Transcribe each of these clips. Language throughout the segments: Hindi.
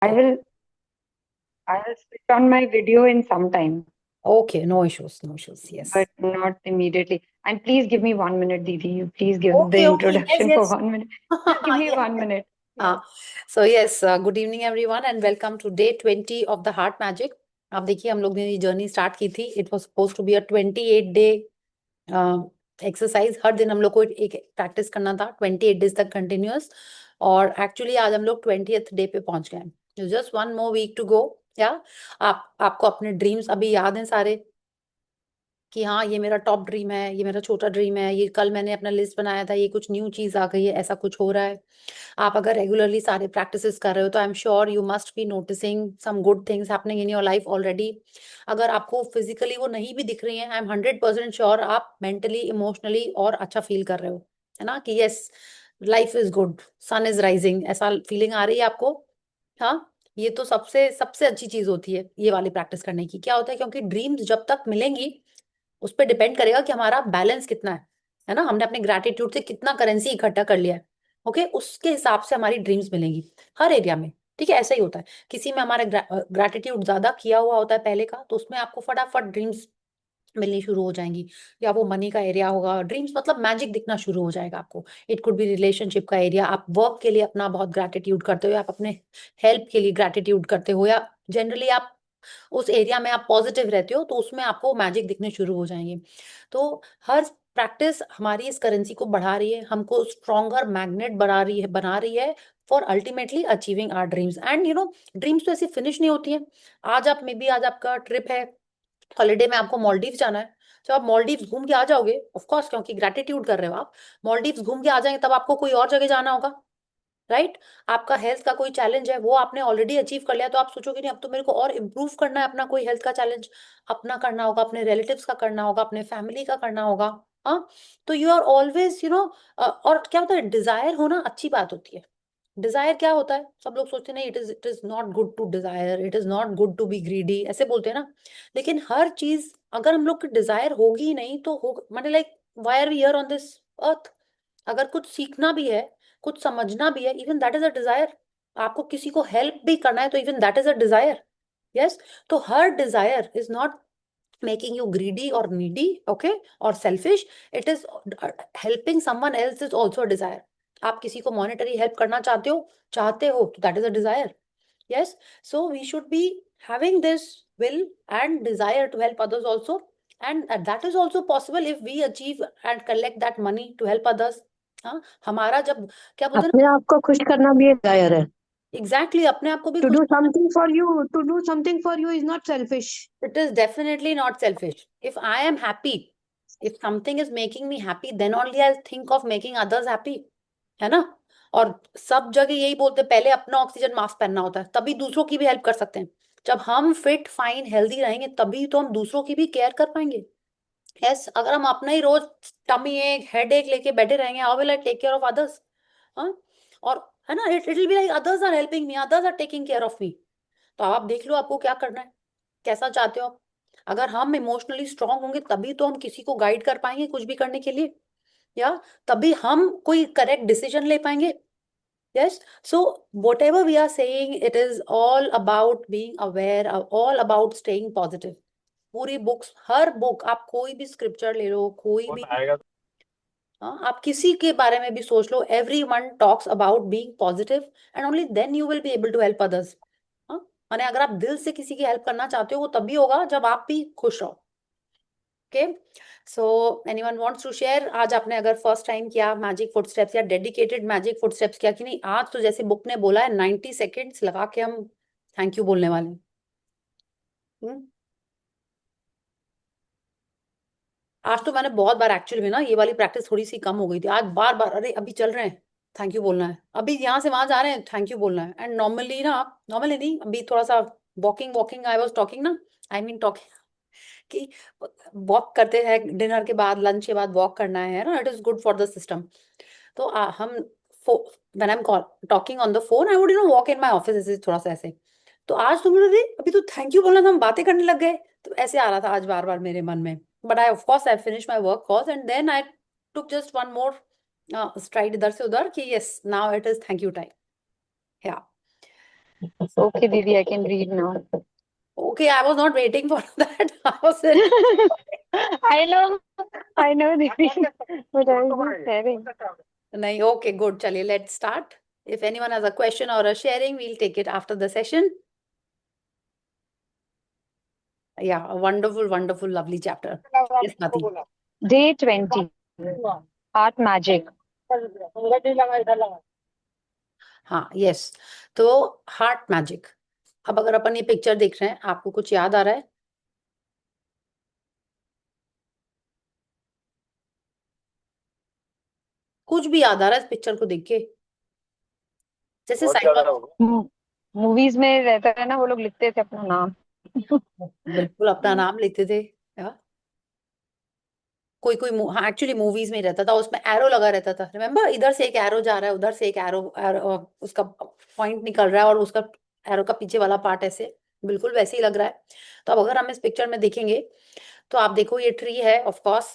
I will switch on my video in some time, Okay, no issues, no issues. Yes. but not immediately. And please give me 1 minute, Didi. You please give the Okay, okay. Yes, introduction for yes. 1 minute. Just give me Yeah. 1 minute. Uh, Yes. so yes, good evening everyone and welcome to day 20 of the Heart Magic. आप देखिए हम लोग ने ये जर्नी स्टार्ट की थी. It was suppose to be a 28 day exercise. हर दिन हम लोग को एक प्रैक्टिस करना था 28 डेज तक कंटिन्यूअस. और एक्चुअली आज हम लोग 20th डे पे पहुंच गए. Just one more week to go. या आपको अपने ड्रीम्स अभी याद हैं सारे कि हाँ ये मेरा टॉप ड्रीम है, ये मेरा छोटा ड्रीम है, ये कल मैंने अपना लिस्ट बनाया था, ये कुछ न्यू चीज आ गई है, ऐसा कुछ हो रहा है. आप अगर रेगुलरली सारे प्रैक्टिसेस कर रहे हो तो I am sure you must be noticing some good things happening in your life already. अगर आपको फिजिकली वो नहीं भी दिख रही है, आई एम 100% श्योर आप मेंटली इमोशनली और अच्छा फील कर रहे हो. है ना कि yes life is good, sun is rising, ऐसा फीलिंग आ रही है आपको. हाँ, ये तो सबसे सबसे अच्छी चीज होती है ये वाली प्रैक्टिस करने की. क्या होता है, क्योंकि ड्रीम्स जब तक मिलेंगी उस पर डिपेंड करेगा कि हमारा बैलेंस कितना है ना, हमने अपने ग्रैटिट्यूड से कितना करेंसी इकट्ठा कर लिया है. ओके, उसके हिसाब से हमारी ड्रीम्स मिलेंगी हर एरिया में. ठीक है, ऐसा ही होता है. किसी में हमारा ग्रैटिट्यूड ज्यादा किया हुआ होता है पहले का, तो उसमें आपको फटाफट ड्रीम्स मिलनी शुरू हो जाएंगी. या वो मनी का एरिया होगा, ड्रीम्स मतलब मैजिक दिखना शुरू हो जाएगा आपको. इट कुड बी रिलेशनशिप का एरिया, आप वर्क के लिए अपना बहुत ग्रैटिट्यूड करते हो, या आप अपने हेल्प के लिए ग्रैटिट्यूड करते हो, या जनरली आप उस एरिया में आप पॉजिटिव रहते हो, तो उसमें आपको मैजिक दिखने शुरू हो जाएंगे. तो हर प्रैक्टिस हमारी इस करेंसी को बढ़ा रही है, हमको स्ट्रॉन्गर मैग्नेट बना रही है for ultimately achieving our dreams. And dreams तो ऐसे फिनिश नहीं होती है. आज आपका ट्रिप है, हॉलीडे में आपको मॉलडीव जाना है. जब आप मॉलडीव घूम के आ जाओगे, ऑफ कोर्स क्योंकि ग्रेटिट्यूड कर रहे हो आप, मॉलडीव घूम के आ जाएंगे, तब आपको कोई और जगह जाना होगा. राइट. आपका हेल्थ का कोई चैलेंज है, वो आपने ऑलरेडी अचीव कर लिया, तो आप सोचोगे नहीं अब तो मेरे को और इम्प्रूव करना है. अपना कोई हेल्थ का चैलेंज अपना करना होगा, अपने रिलेटिव्स का करना होगा, अपने फैमिली का करना होगा. हाँ. तो यू आर ऑलवेज और क्या होता है, डिजायर होना अच्छी बात होती है. डिजायर क्या होता है, सब लोग सोचते हैं नहीं, it is not good to desire, it is not good to be greedy, ऐसे बोलते हैं ना. लेकिन हर चीज अगर हम लोग की डिजायर होगी ही नहीं तो हो मतलब like why are we here on this earth. अगर कुछ सीखना भी है, कुछ समझना भी है, even that is a desire. आपको किसी को हेल्प भी करना है तो even that is a desire. Yes. तो हर desire is not making you greedy or needy, okay, or selfish. It is helping someone else is also a desire. आप किसी को monetary help करना चाहते हो तो that is a desire. Yes. So we should be having this will and desire to help others also. And that is also possible if we achieve and collect that money to help others. हाँ, हमारा जब क्या बोलते हैं अपने आप को खुश करना भी एक डिजायर है. ना, एग्जैक्टली अपने आप को भी To खुश. do something for you, to do something for you is not selfish. It is definitely not selfish. If I am happy, if something is making me happy, then only I'll think of making others happy. है ना. और सब जगह यही बोलते हैं, पहले अपना ऑक्सीजन मास्क पहनना होता है, तभी दूसरों की भी हेल्प कर सकते हैं. जब हम फिट फाइन हेल्दी रहेंगे तभी तो हम दूसरों की भी केयर कर पाएंगे. यस. अगर हम अपना ही रोज टमी एक हेड एक लेके बैठे रहेंगे, how will I take care of others. हाँ. और है ना, it will be like others are helping me, others are taking care of me. तो आप देख लो आपको क्या करना है, कैसा चाहते हो आप. अगर हम इमोशनली स्ट्रांग होंगे तभी तो हम किसी को गाइड कर पाएंगे कुछ भी करने के लिए, या तभी हम कोई करेक्ट डिसीजन ले पाएंगे. Yes. So whatever we are saying, it is all about being aware, all about staying positive. पूरी बुक्स, हर बुक, आप कोई भी स्क्रिप्चर ले लो, कोई भी, हाँ, आप किसी के बारे में भी सोच लो, every one talks about being positive and only then you will be able to help others. हाँ, माने अगर आप दिल से किसी की हेल्प करना चाहते हो वो तभी होगा जब आप भी खुश रहो. Okay. So anyone wants to share, आज आपने अगर फर्स्ट टाइम किया मैजिक फुटस्टेप्स या डेडिकेटेड मैजिक फुटस्टेप्स किया कि नहीं. आज तो जैसे बुक ने बोला है 90 सेकेंड्स लगा के हम थैंक यू बोलने वाले हैं. हम्म? आज तो मैंने बहुत बार एक्चुअली में ना ये वाली प्रैक्टिस थोड़ी सी कम हो गई थी. आज बार बार अरे अभी चल रहे हैं थैंक यू बोलना है, अभी यहाँ से वहां जा रहे हैं थैंक यू बोलना है. एंड नॉर्मली नहीं, अभी थोड़ा सा walking walking I was talking ना, आई मीन टॉकिंग कि वॉक करते हैं डिनर के बाद, लंच के बाद वॉक करना है ना, it is good for the system. तो हम when I am talking on the phone I would walk in my office ऐसे थोड़ा सा ऐसे. तो आज तो मुझे अभी तो थैंक यू बोलना था, हम बातें करने लग गए. तो ऐसे आ रहा था आज बार बार मेरे मन में. But I of course I finish my work calls and then I took just one more stride इधर से उधर कि yes now it is thank you time. या Okay, Didi, I can read now. Okay, I was not waiting for that. I was in. I know, Didi, but I was just sharing. नहीं, okay, good. चलिए, let's start. If anyone has a question or a sharing, we'll take it after the session. Yeah, a wonderful, wonderful, lovely chapter. Yes, Nati. Day 20. Heart magic. हाँ, yes. तो हार्ट मैजिक. अब अगर अपन ये पिक्चर देख रहे हैं, आपको कुछ याद आ रहा है? कुछ भी याद आ रहा है इस पिक्चर को देख के? जैसे साइकोलॉजी, मूवीज में रहता है ना, वो लोग लिखते थे अपना नाम. बिल्कुल अपना नाम लेते थे. या कोई कोई हाँ, एक्चुअली मूवीज में ही रहता था, उसमें एरो लगा रहता था. रिमेम्बर, इधर से एक एरो जा रहा है, उधर से एक एरो, उसका पॉइंट निकल रहा है और उसका एरो का पीछे वाला पार्ट ऐसे, बिल्कुल वैसे ही लग रहा है. तो अब अगर हम इस पिक्चर में देखेंगे तो आप देखो, ये ट्री है, ऑफ कोर्स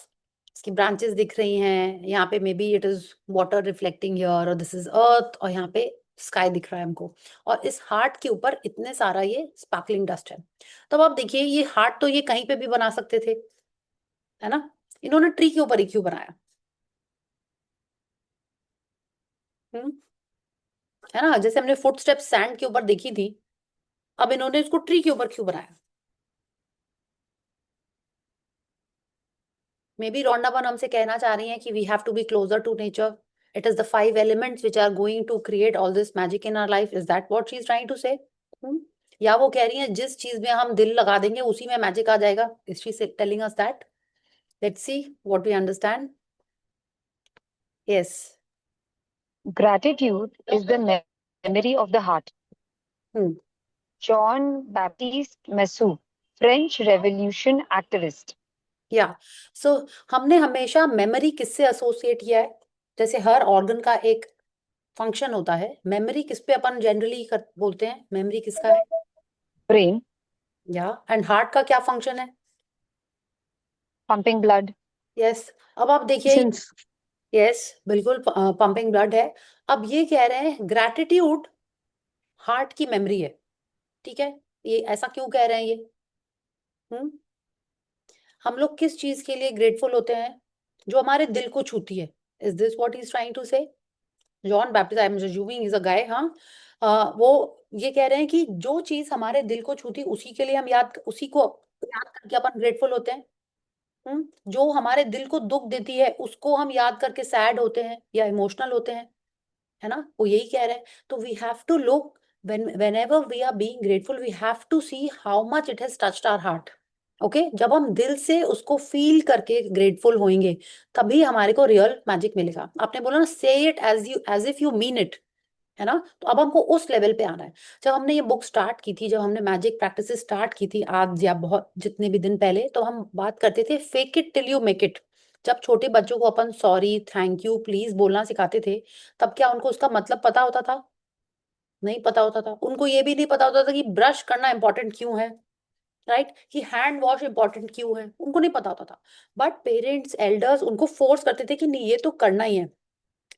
इसकी ब्रांचेस दिख रही हैं. यहाँ पे may be it is water reflecting here, और दिस इज अर्थ, और यहाँ पे स्काई दिख रहा है हमको. और इस हार्ट के ऊपर इतने सारा ये स्पार्कलिंग डस्ट है. तो अब आप देखिए, ये हार्ट तो ये कहीं पे भी बना सकते थे, है ना? इन्होंने ट्री के ऊपर ही क्यों बनाया? है ना? जैसे हमने फुटस्टेप सैंड के ऊपर देखी थी, अब इन्होंने इसको ट्री के ऊपर क्यों बनाया? मे बी रोंडावन हमसे कहना चाह रही है कि we have to be closer to nature. It is the 5 elements which are going to create all this magic in our life. Is that what she is trying to say? या वो कह रही है जिस चीज में हम दिल लगा देंगे उसी में मैजिक आ जाएगा? Is she telling us that? Let's see what we understand. Yes. Gratitude is the memory of the heart. John Baptiste Massou, French Revolution activist. या सो हमने हमेशा मेमोरी किससे एसोसिएट किया है? जैसे हर ऑर्गन का एक फंक्शन होता है, मेमोरी किस पे अपन जनरली बोलते हैं? मेमोरी किसका है? Brain, या एंड हार्ट का क्या फंक्शन है? pumping blood. यस. अब आप देखिए, Since यस, बिल्कुल पंपिंग ब्लड है. अब ये कह रहे हैं ग्रैटिट्यूड हार्ट की मेमोरी है. ठीक है, ये ऐसा क्यों कह रहे हैं ये? हम लोग किस चीज के लिए ग्रेटफुल होते हैं? जो हमारे दिल को छूती है. Is this what he is trying to say? John Baptist, I am assuming is a guy. हाँ, वो ये कह रहे हैं कि जो चीज हमारे दिल को छूती उसी के लिए हम उसी को याद करके अपन ग्रेटफुल होते हैं. जो हमारे दिल को दुख देती है उसको हम याद करके सैड होते हैं या इमोशनल होते हैं, है ना? वो यही कह रहे हैं. तो we have to look, whenever we are being grateful, we have to see how much it has touched our heart. Okay, जब हम दिल से उसको फील करके ग्रेटफुल होंगे तभी हमारे को रियल मैजिक मिलेगा. आपने बोला ना, say it as if you mean it, है ना? तो अब हमको उस लेवल पे आना है. जब हमने ये बुक स्टार्ट की थी, जब हमने मैजिक प्रैक्टिस स्टार्ट की थी आज या बहुत जितने भी दिन पहले, तो हम बात करते थे fake it till you make it. जब छोटे बच्चों को अपन सॉरी, थैंक यू, प्लीज बोलना सिखाते थे, तब क्या उनको उसका मतलब पता होता था? नहीं पता होता था. उनको ये भी नहीं पता होता था कि ब्रश करना इंपॉर्टेंट क्यों है, राइट? कि हैंड वॉश इंपॉर्टेंट क्यों है, उनको नहीं पता होता था. बट पेरेंट्स, एल्डर्स उनको फोर्स करते थे कि नहीं, ये तो करना ही है.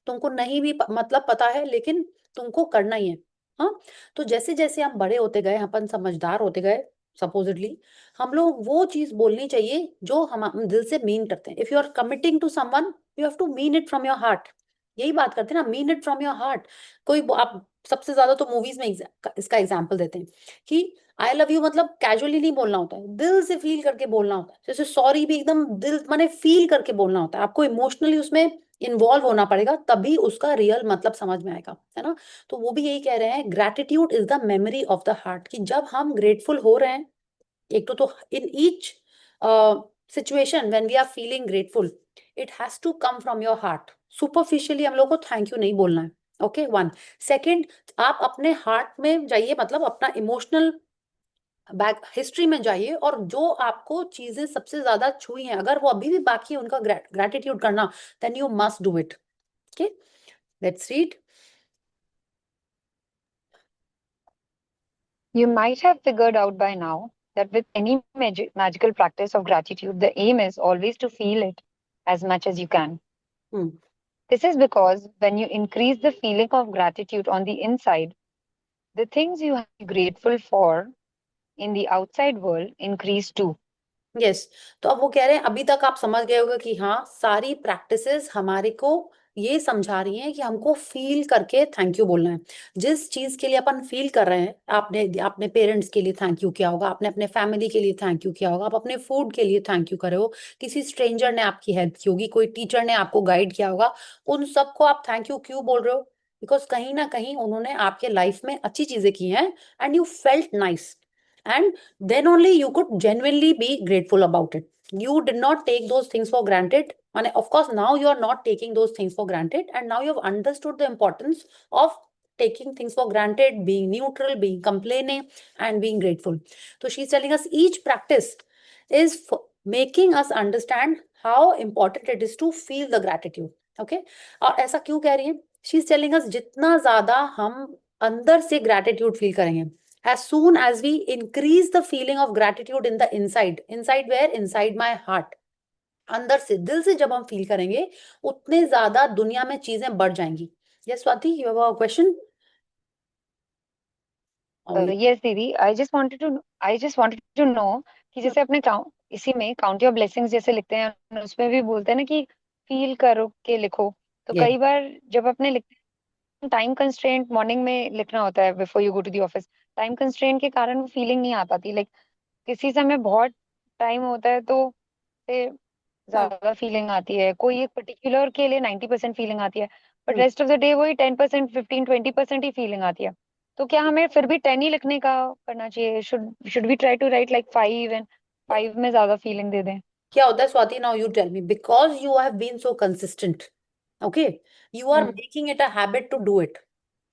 तुमको नहीं भी मतलब पता है लेकिन तुमको करना ही है. हाँ, तो जैसे जैसे हम बड़े होते गए, अपन समझदार होते गए, सपोजिटली हम लोग वो चीज बोलनी चाहिए जो हम दिल से मीन करते हैं. If you are committing to someone, you have to mean it from your heart. यही बात करते हैं ना, mean it from your heart. आप सबसे ज्यादा तो मूवीज में इसका एग्जाम्पल देते हैं कि आई लव यू मतलब कैजुअली नहीं बोलना होता है, दिल से फील करके बोलना होता है. जैसे सॉरी भी एकदम दिल माने फील करके बोलना होता है. आपको इमोशनली उसमें इन्वॉल्व होना पड़ेगा तभी उसका रियल मतलब समझ में आएगा, है ना? तो वो भी यही कह रहे हैं, gratitude is the memory of the heart. कि जब हम ग्रेटफुल हो रहे हैं, एक तो in each situation when we are feeling grateful, it has to come from your heart. Superficially हम लोग को थैंक यू नहीं बोलना है. Okay, one. सेकेंड, आप अपने हार्ट में जाइए, मतलब अपना इमोशनल बैक हिस्ट्री में जाइए, और जो आपको चीजें सबसे ज्यादा छुई हैं, अगर वो अभी भी बाकी है उनका ग्रैटिट्यूड करना, then you must do it. Okay, let's read. You might have figured out by now that with any magical practice of gratitude, the aim is always to feel it as much as you can. This is because when you increase the feeling of gratitude on the inside, the things you are grateful for in the outside world increase too. Yes, तो अब वो कह रहे हैं अभी तक आप समझ गए होगे कि हाँ, सारी प्रैक्टिसेस हमारे को ये समझा रही हैं कि हमको फील करके थैंक यू बोलना है। जिस चीज के लिए अपन फील कर रहे हैं, आपने अपने पेरेंट्स के लिए थैंक यू किया होगा, आपने अपने फैमिली के लिए थैंक यू किया होगा, आप अपने फूड के लिए थैंक यू करे हो, किसी स्ट्रेंजर ने आपकी हेल्प की होगी, कोई टीचर ने आपको गाइड किया होगा, उन सबको आप थैंक यू क्यों बोल रहे हो? बिकॉज कहीं ना कहीं उन्होंने आपके लाइफ में अच्छी चीजें की हैं and you felt nice, and then only you could genuinely be grateful about it. You did not take those things for granted, and of course now you are not taking those things for granted, and now you have understood the importance of taking things for granted, being neutral, being complaining, and being grateful. So she's telling us each practice is making us understand how important it is to feel the gratitude. Okay, और ऐसा क्यों कह रही है? She's telling us जितना ज्यादा हम अंदर से gratitude feel करेंगे, as soon as we increase the feeling of gratitude in the inside where? Inside my heart, अंदर से, दिल से जब हम फील करेंगे उतने ज्यादा दुनिया में चीजें बढ़ जाएंगी। Yes Swati, you have a question? Yes, दीदी, I just wanted to know कि जैसे अपने इसी में काउंट योर ब्लेसिंग्स जैसे लिखते हैं, उसमें भी बोलते हैं ना कि फील करो के लिखो। तो Yes. कई बार जब अपने लिखते हैं, टाइम कंस्ट्रेंट मॉर्निंग में लिखना होता है before you go to the office, time constraint के कारण वो फीलिंग नहीं आ पाती। लाइक किसी समय बहुत टाइम होता है तो से ज्यादा फीलिंग आती है, कोई एक पर्टिकुलर के लिए 90% फीलिंग आती है, but rest of the day वही 10%, 15-20% ही फीलिंग आती है। तो क्या हमें फिर भी 10 ही लिखने का करना चाहिए? Should we try to write like 5 and 5 में ज्यादा फीलिंग दे दें? क्या होता है Swati? Now you tell me, because you have been so consistent, okay, you are making it a habit to do it.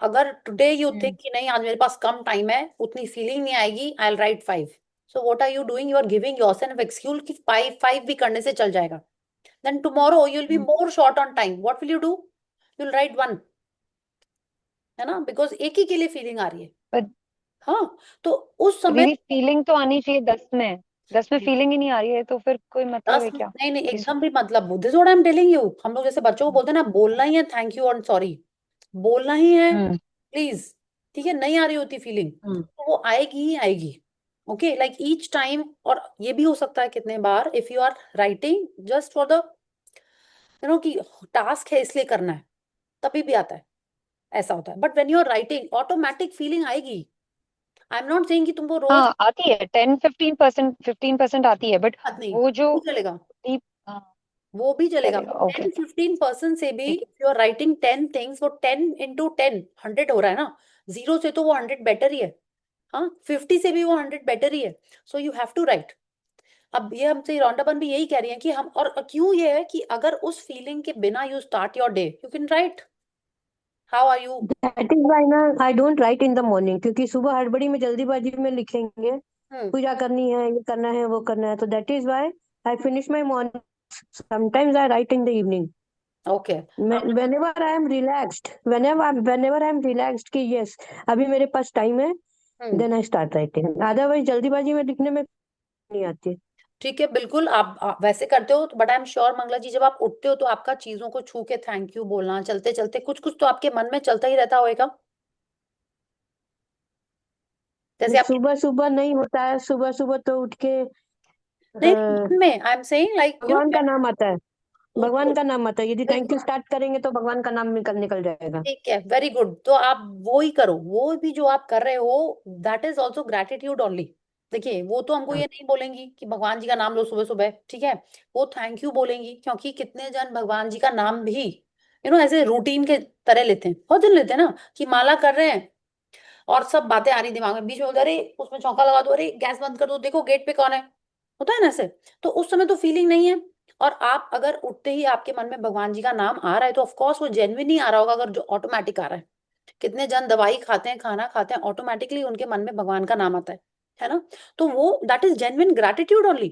अगर टुडे यू थिंक कि नहीं आज मेरे पास कम टाइम है, उतनी फीलिंग नहीं आएगी, I will write 5, so what are you doing? You are giving yourself excuse कि 5 भी करने से चल जाएगा। then tomorrow you'll be more short on time. What will you do? You'll write 1, है ना, बिकॉज एक ही के लिए फीलिंग आ रही है। But हाँ, तो उस समय दीदी फीलिंग तो आनी चाहिए 10 में फीलिंग ही नहीं आ रही है तो फिर कोई मतलब 10 है क्या? नहीं नहीं, एकदम भी मतलब, this what I am telling you. हम लोग जैसे बच्चों को बोलते हैं ना, बोलना ही है थैंक यू और सॉरी, बोलना ही है प्लीज, ठीक है? नहीं आ रही होती फीलिंग तो वो आएगी ही आएगी। ओके, लाइक ईच टाइम, और ये भी हो सकता है कितने बार, if you are writing just for the कि टास्क है इसलिए करना है, तभी भी आता है, ऐसा होता है। But when you are writing automatic feeling आएगी। आई एम नॉट सेइंग कि तुमको रोज हाँ आती है 10-15% आती है, बट बात नहीं, वो जो वो चलेगा, deep, हाँ, वो भी चलेगा। चलेगा। वो ओके 10-15% से भी ठीक है। यू आर राइटिंग 10 थिंग्स, वो 10 into 10 100 हो रहा है ना, 0 से तो वो 100 बेटर ही है, हाँ 50 से भी वो 100 बेटर ही है। So you have to write. अब ये हमसे रौंडापन भी यही कह रही है कि हम, और क्यों ये है कि अगर उस फीलिंग के बिना you start your day, you can write how are you. That is why ना I don't write in the morning, क्योंकि सुबह हड़बड़ी में जल्दीबाजी में लिखेंगे, पूजा करनी है, ये करना है, वो करना है, तो that is why I finish my morning. Sometimes I write in the evening. Okay, Whenever I am relaxed, whenever I am relaxed कि yes अभी मेरे पास टाइम है, then I start writing. Otherwise जल्दीबाजी में लिखने में नहीं आती। ठीक है, बिल्कुल आप वैसे करते हो, but I am sure Mangala ji, जब आप उठते हो तो आपका चीजों को छू के थैंक यू बोलना, चलते चलते कुछ कुछ तो आपके मन में चलता ही रहता होगा। जैसे आप सुबह सुबह नहीं होता है, सुबह सुबह तो उठ के नहीं मन में, आई एम सेइंग लाइक भगवान का नाम आता है, भगवान का नाम आता है। यदि थैंक यू स्टार्ट करेंगे तो भगवान का नाम निकल जाएगा। ठीक है, वेरी गुड, तो आप वो ही करो, वो भी जो आप कर रहे हो that is also gratitude only. देखिए वो तो हमको ये नहीं बोलेंगी कि भगवान जी का नाम लो सुबह सुबह, ठीक है, वो थैंक यू बोलेंगी, क्योंकि कितने जन भगवान जी का नाम भी ऐसे रूटीन के तरह लेते हैं, बहुत जन लेते हैं ना, कि माला कर रहे हैं और सब बातें आ रही दिमाग में, बीच में अरे उसमें चौका लगा दो, अरे गैस बंद कर दो, देखो गेट पे कौन है, होता है ना ऐसे। तो उस समय तो फीलिंग नहीं है, और आप अगर उठते ही आपके मन में भगवान जी का नाम आ रहा है तो ऑफ कोर्स वो जेन्युइन ही आ रहा होगा, अगर जो ऑटोमेटिक आ रहा है। कितने जन दवाई खाते हैं, खाना खाते हैं, ऑटोमेटिकली उनके मन में भगवान का नाम आता है ना, तो वो that is genuine gratitude only,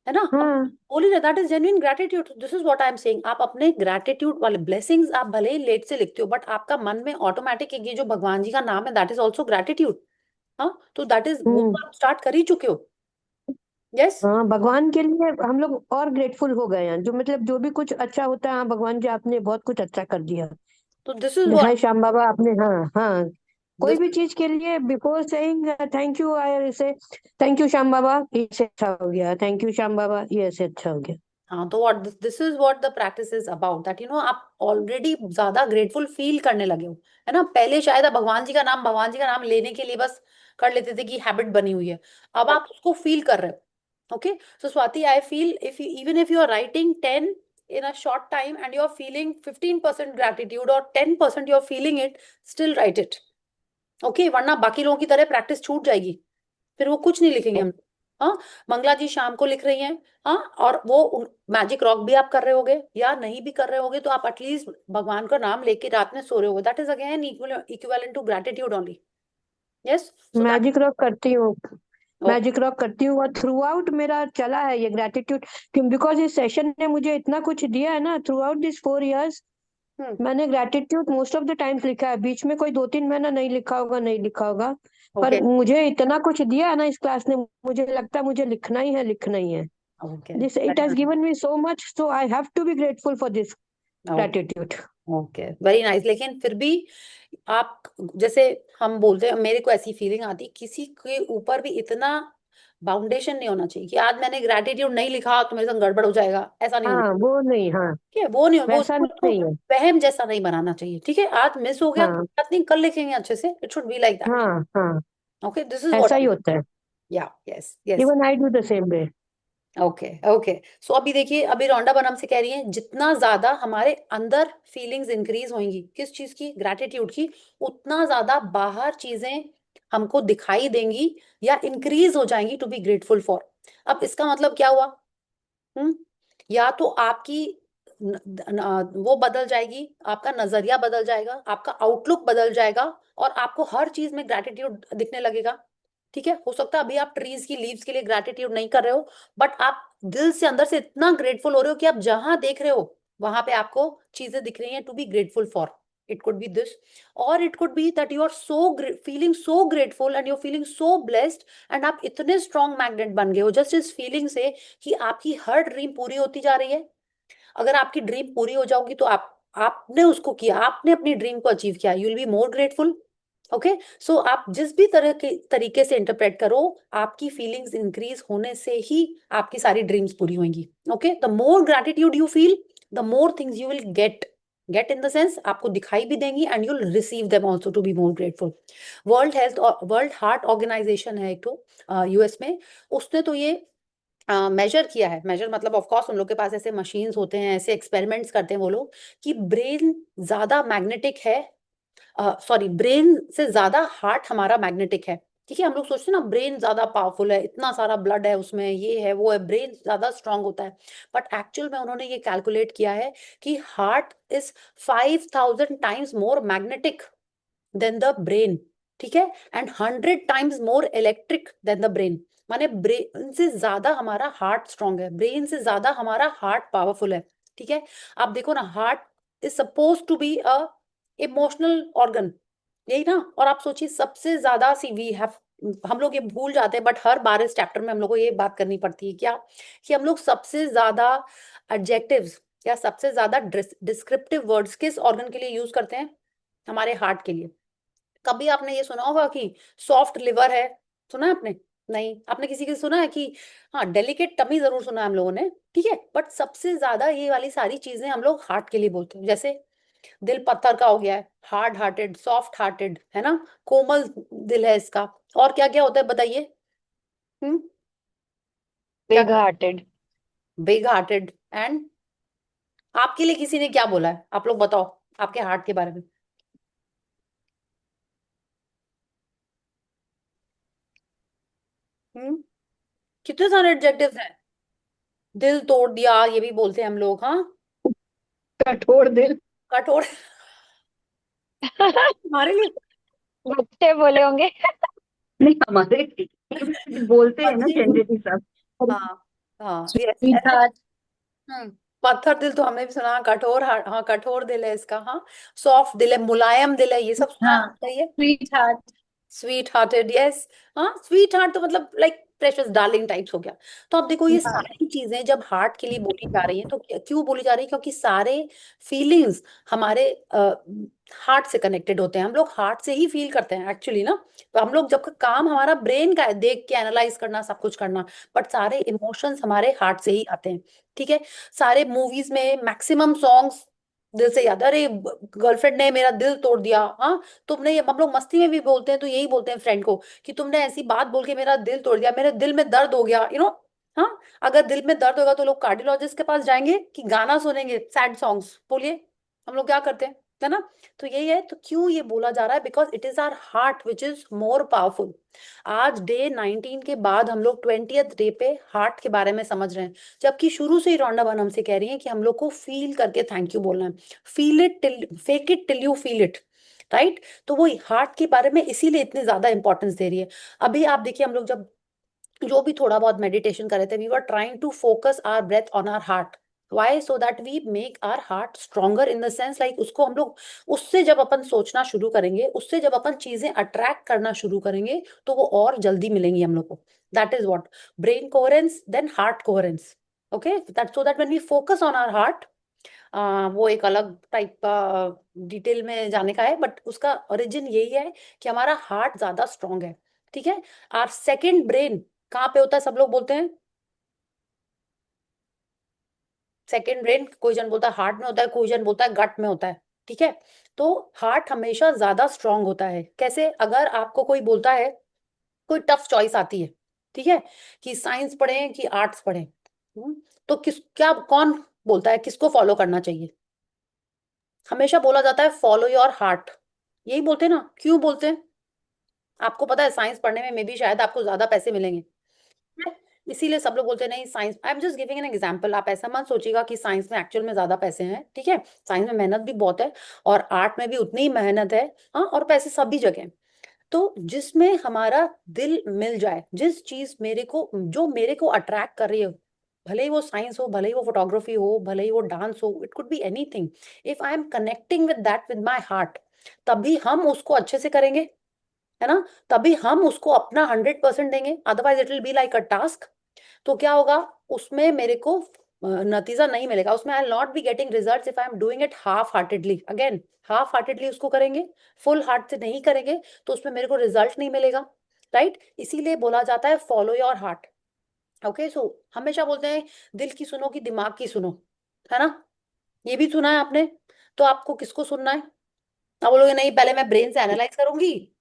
है ना। हाँ बोल ही that is genuine gratitude, this is what I am saying. आप अपने ग्रेटिट्यूड वाले ब्लेसिंग्स आप भले ही लेट से लिखते हो, बट आपका मन में ऑटोमेटिक ये जो भगवान जी का नाम है दैट इज ऑल्सो ग्रेटिट्यूड। हाँ, तो दैट इज वो तो आप स्टार्ट कर ही चुके हो। यस, हाँ, भगवान के लिए हम लोग और ग्रेटफुल हो गए हैं, जो मतलब जो भी कुछ अच्छा होता है, हाँ भगवान जी आपने बहुत कुछ अच्छा कर दिया तो दिस इज व्हाट, है, श्याम बाबा आपने, हाँ हाँ कोई this भी चीज के लिए बिफोर सेइंग थैंक यू आई से थैंक यू श्याम बाबा, इससे अच्छा हो गया, थैंक यू श्याम बाबा, ये से अच्छा हो गया। हाँ, तो what this is what the practice is about, that आप ऑलरेडी ज्यादा ग्रेटफुल फील करने लगे हो, है ना। पहले शायद आप भगवान जी का नाम लेने के लिए बस कर लेते थे कि हैबिट बनी हुई है, अब आप उसको फील कर रहे हो। Okay, so Swati, I feel if even if you are writing 10 in a short time and you're feeling 15% gratitude or 10% you're feeling it, still write it. Okay, वरना बाकी लोगों की तरह प्रैक्टिस छूट जाएगी, फिर वो कुछ नहीं लिखेंगे हम। हाँ, मंगला जी शाम को लिख रही हैं, हाँ, और वो मैजिक रॉक भी आप कर रहे होगे या नहीं भी कर रहे होगे, तो आप एटलीस्ट भगवान का नाम लेके रात में सो रहे होगे, that is again equivalent to gratitude only. Yes, so that magic rock करती हूँ, मैजिक रॉक करती हूँ, और थ्रू आउट मेरा चला है ये ग्रेटिट्यूड, बिकॉज इस सेशन ने मुझे इतना कुछ दिया है ना, थ्रू आउट दिस 4 years मैंने gratitude most of the times लिखा है, बीच में कोई 2-3 महीना नहीं लिखा होगा, नहीं लिखा होगा, पर ओके मुझे इतना कुछ दिया है ना इस क्लास ने, मुझे लगता है मुझे लिखना ही है, लिखना ही है। Okay this it has given me so much, so I have to be grateful for this gratitude. Okay, very nice. लेकिन फिर भी आप, जैसे हम बोलते हैं, मेरे को ऐसी फीलिंग आती, किसी के ऊपर भी इतना बाउंडेशन नहीं होना चाहिए कि आज मैंने ग्रेटिट्यूड नहीं लिखा तो मेरे संग गड़बड़ हो जाएगा, ऐसा नहीं होना। हाँ वो नहीं, हाँ ठीक है, वो नहीं, वो वैसा उसको नहीं है। वहम जैसा नहीं बनाना चाहिए। ठीक है, आज मिस हो गया, हाँ बात नहीं, कल लिखेंगे अच्छे से, it should be like that. हाँ हाँ, ओके, दिस इज ऐसा व्हाट, ही होता है। Yeah, yes yes. Even I do the same way. Okay okay, so अभी देखिए, अभी रौंडा बनम से कह रही है, जितना ज्यादा हमारे अंदर फीलिंग्स इंक्रीज होंगी किस चीज की, ग्रेटिट्यूड की, उतना ज्यादा बाहर चीजें हमको दिखाई देंगी या इंक्रीज हो जाएंगी टू बी ग्रेटफुल फॉर। अब इसका मतलब क्या हुआ? हम्म, या तो आपकी वो बदल जाएगी, आपका नजरिया बदल जाएगा, आपका आउटलुक बदल जाएगा, और आपको हर चीज में ग्रेटिट्यूड दिखने लगेगा। ठीक है, हो सकता है अभी आप ट्रीज की लीव्स के लिए ग्रेटिट्यूड नहीं कर रहे हो, बट आप दिल से अंदर से इतना ग्रेटफुल हो रहे हो कि आप जहां देख रहे हो वहां पे आपको चीजें दिख रही हैं to be grateful for. It could be this, और it could be that you are so feeling so grateful and you are feeling so blessed, and आप इतने स्ट्रॉन्ग मैग्नेट बन गए हो जस्ट इस फीलिंग से कि आपकी हर ड्रीम पूरी होती जा रही है। अगर आपकी ड्रीम पूरी हो जाओगी तो आपने उसको किया, आपने अपनी ड्रीम को अचीव किया, you will be more grateful. Okay, so आप जिस भी तरह के तरीके से इंटरप्रेट करो, आपकी फीलिंग्स इंक्रीज होने से ही आपकी सारी ड्रीम्स पूरी होंगी। Okay, the more gratitude you feel, the more things you will get in the sense आपको दिखाई भी देंगी, and you will receive them also to be more grateful. World heart organisation है एक तो यूएस में, उसने तो ये मेजर किया है, मेजर मतलब ऑफ कोर्स उन लोग के पास ऐसे मशीन्स होते हैं, ऐसे एक्सपेरिमेंट्स करते हैं वो लोग, कि ब्रेन ज्यादा मैग्नेटिक है, सॉरी, ब्रेन से ज्यादा हार्ट हमारा मैग्नेटिक है। ठीक है, हम लोग सोचते हैं ना ब्रेन ज्यादा पावरफुल है, इतना सारा ब्लड है उसमें, ये है वो है, ब्रेन ज्यादा स्ट्रांग होता है, बट एक्चुअल में उन्होंने ये कैलकुलेट किया है कि heart is 5000 times more magnetic than the brain. ठीक है, and 100 times more electric than the brain. माने ब्रेन से ज्यादा हमारा हार्ट स्ट्रांग है, ब्रेन से ज्यादा हमारा हार्ट पावरफुल है। ठीक है, आप देखो ना, heart is suppose to be a emotional organ, यही ना। और आप सोचिए, सबसे ज्यादा सी वी हैव, हम लोग ये भूल जाते हैं, बट हर बार इस चैप्टर में हम लोग को ये बात करनी पड़ती है क्या, कि हम लोग सबसे ज्यादा एडजेक्टिव्स या सबसे ज्यादा डिस्क्रिप्टिव वर्ड्स किस ऑर्गन के लिए यूज करते हैं? हमारे हार्ट के लिए। कभी आपने ये सुना होगा कि सॉफ्ट लिवर है? सुना है आपने? नहीं। आपने किसी के सुना है कि, हाँ, डेलिकेट टमी जरूर सुना है हम लोगों ने। ठीक है, बट सबसे ज्यादा ये वाली सारी चीजें हम लोग हार्ट के लिए बोलते हैं। जैसे दिल पत्थर का हो गया है, हार्ड हार्टेड, सॉफ्ट हार्टेड, है ना, कोमल दिल है इसका। और क्या क्या होता है बताइए? हम्म, क्या? Big hearted. Big hearted. And आपके लिए किसी ने क्या बोला है? आप लोग बताओ आपके हार्ट के बारे में। हम्म, कितने सारे एडजेक्टिव्स हैं। दिल तोड़ दिया, ये भी बोलते हैं हम लोग, हाँ। कठोर दिल। कठोर हमारे लिए बच्चे बोले होंगे। नहीं, हमारे बोलते हैं ना बच्चे, जनरली सब। हाँ हाँ, यस स्वीट ऐसे। हार्ट। पत्थर दिल तो हमने भी सुना, कठोर हार्ट, हाँ, कठोर दिल है इसका, हाँ। सॉफ्ट दिल है, मुलायम दिल है, ये सब सुना है, हाँ, बताइए। Sweet heart. Sweet hearted, yes. हाँ, स्वीट हार्ट तो मतलब लाइक प्रेशस डार्लिंग टाइप्स हो गया। तो अब देखो ये सारी चीजें जब हार्ट के लिए बोली जा रही है तो क्यों बोली जा रही है? क्योंकि सारे फीलिंग्स हमारे हार्ट से कनेक्टेड होते हैं। हम लोग हार्ट से ही फील करते हैं एक्चुअली ना। तो हम लोग जब का काम हमारा ब्रेन का है, देख के एनालाइज करना, सब कुछ करना, बट सारे इमोशंस हमारे हार्ट से ही आते हैं। ठीक है, सारे मूवीज में मैक्सिमम सॉन्ग्स दिल से याद, अरे गर्लफ्रेंड ने मेरा दिल तोड़ दिया, हाँ तुमने ये, हम लोग मस्ती में भी बोलते हैं तो यही बोलते हैं फ्रेंड को कि तुमने ऐसी बात बोल के मेरा दिल तोड़ दिया, मेरे दिल में दर्द हो गया, हाँ, अगर दिल में दर्द होगा तो लोग कार्डियोलॉजिस्ट के पास जाएंगे कि गाना सुनेंगे सैड सॉन्ग्स? बोलिए, हम लोग क्या करते हैं, है ना? तो यही है, तो क्यों ये बोला जा रहा है? Because it is our heart which is more powerful. आज डे 19 के बाद हम लोग 20th डे पे हार्ट के बारे में समझ रहे हैं, जबकि शुरू से ही रौंडा बन हमसे कह रही है कि हम लोग को फील करके थैंक यू बोलना है। Feel it till, fake it till you feel it, right? तो वो हार्ट के बारे में इसीलिए इतनी ज्यादा इंपॉर्टेंस दे रही है। अभी आप देखिए, हम लोग जब जो भी थोड़ा बहुत मेडिटेशन कर रहे थे, we were trying to focus our breath on our heart. Why? So that we make our heart stronger in the sense, like उसको हम लोग, उससे जब अपन सोचना शुरू करेंगे, उससे जब अपन चीजें अट्रैक्ट करना शुरू करेंगे तो वो और जल्दी मिलेंगी हम लोग को। That is what brain coherence then heart coherence. Okay, that so that when we focus on our heart, वो एक अलग टाइप का डिटेल में जाने का है, बट उसका ओरिजिन यही है कि हमारा हार्ट ज्यादा स्ट्रांग है। ठीक है, आर सेकेंड ब्रेन कहाँ पे होता है? सब लोग बोलते हैं सेकेंड ब्रेन, कोई जन बोलता है हार्ट में होता है, कोई जन बोलता है गट में होता है। ठीक है, तो हार्ट हमेशा ज्यादा स्ट्रांग होता है। कैसे? अगर आपको कोई बोलता है, कोई टफ चॉइस आती है, ठीक है, कि साइंस पढ़ें कि आर्ट्स पढ़ें, तो किस, क्या, कौन बोलता है किसको फॉलो करना चाहिए? हमेशा बोला जाता है फॉलो योर हार्ट। यही बोलते हैं ना? क्यों बोलते हैं? आपको पता है साइंस पढ़ने में मे बी शायद आपको ज्यादा पैसे मिलेंगे, इसीलिए सब लोग बोलते हैं नहीं science. I am just giving an example, आप ऐसा मत सोचिएगा कि साइंस में एक्चुअल में ज्यादा पैसे हैं। ठीक है, साइंस में मेहनत भी बहुत है और आर्ट में भी उतनी ही मेहनत है, हाँ, और पैसे सभी जगह हैं। तो जिसमें हमारा दिल मिल जाए, जिस चीज मेरे को, जो मेरे को अट्रैक्ट कर रही है, भले ही वो साइंस हो, भले ही वो फोटोग्राफी हो, भले ही वो डांस हो, it could be anything, if I am connecting with that with my heart, तभी हम उसको अच्छे से करेंगे, है ना? तभी हम उसको अपना 100% देंगे, otherwise it will be like a task. तो क्या होगा? उसमें मेरे को नतीजा नहीं मिलेगा, उसमें I not be getting results if I am doing it half heartedly. Again, half heartedly उसको करेंगे, फुल हार्ट से नहीं करेंगे तो उसमें मेरे को रिजल्ट नहीं मिलेगा, राइट? इसीलिए बोला जाता है फॉलो योर हार्ट। ओके, सो हमेशा बोलते हैं दिल की सुनो कि दिमाग की सुनो, है ना? ये भी सुना है आपने? तो आपको किसको सुनना है? अब बोलोगे नहीं, पहले मैं ब्रेन से एनालाइज करूंगी,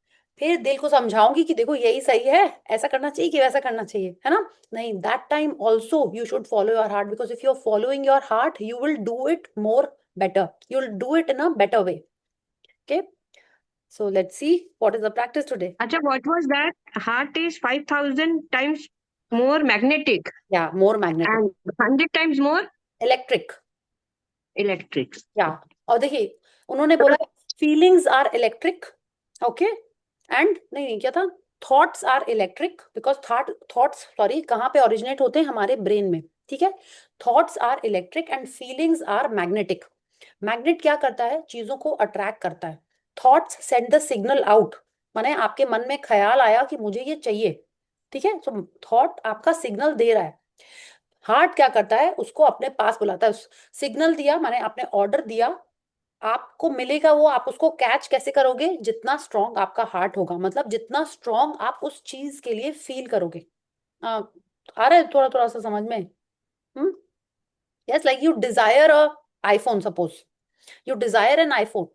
फिर दिल को समझाऊंगी कि देखो यही सही है, ऐसा करना चाहिए कि वैसा करना चाहिए, है ना? नहीं, that time also you should follow your heart, because if you are following your heart you will do it more better, you will do it in a better way. Okay, so let's see what is the practice today. अच्छा, what was that? Heart is 5,000 times more magnetic या more magnetic, and 100 times more electric, electric. या, और देखिए उन्होंने बोला feelings are electric, okay, and नहीं नहीं क्या था, thoughts are electric, because thoughts, sorry, कहाँ पे ओरिजिनेट होते हैं? हमारे ब्रेन में। ठीक है, thoughts are electric and feelings are magnetic. Magnet क्या करता है? चीजों को अट्रैक्ट करता है। Thoughts send the signal out, माने आपके मन में ख्याल आया कि मुझे ये चाहिए, ठीक है, तो थॉट आपका सिग्नल दे रहा है। हार्ट क्या करता है? उसको अपने पास बुलाता है। सिग्नल दिया माने आपने ऑर्डर दिया, आपको मिलेगा वो, आप उसको कैच कैसे करोगे? जितना स्ट्रांग आपका हार्ट होगा, मतलब जितना स्ट्रांग आप उस चीज के लिए फील करोगे। आ, आ रहा है थोड़ा थोड़ा सा समझ में? Yes, like you desire a iPhone, suppose you desire an iPhone,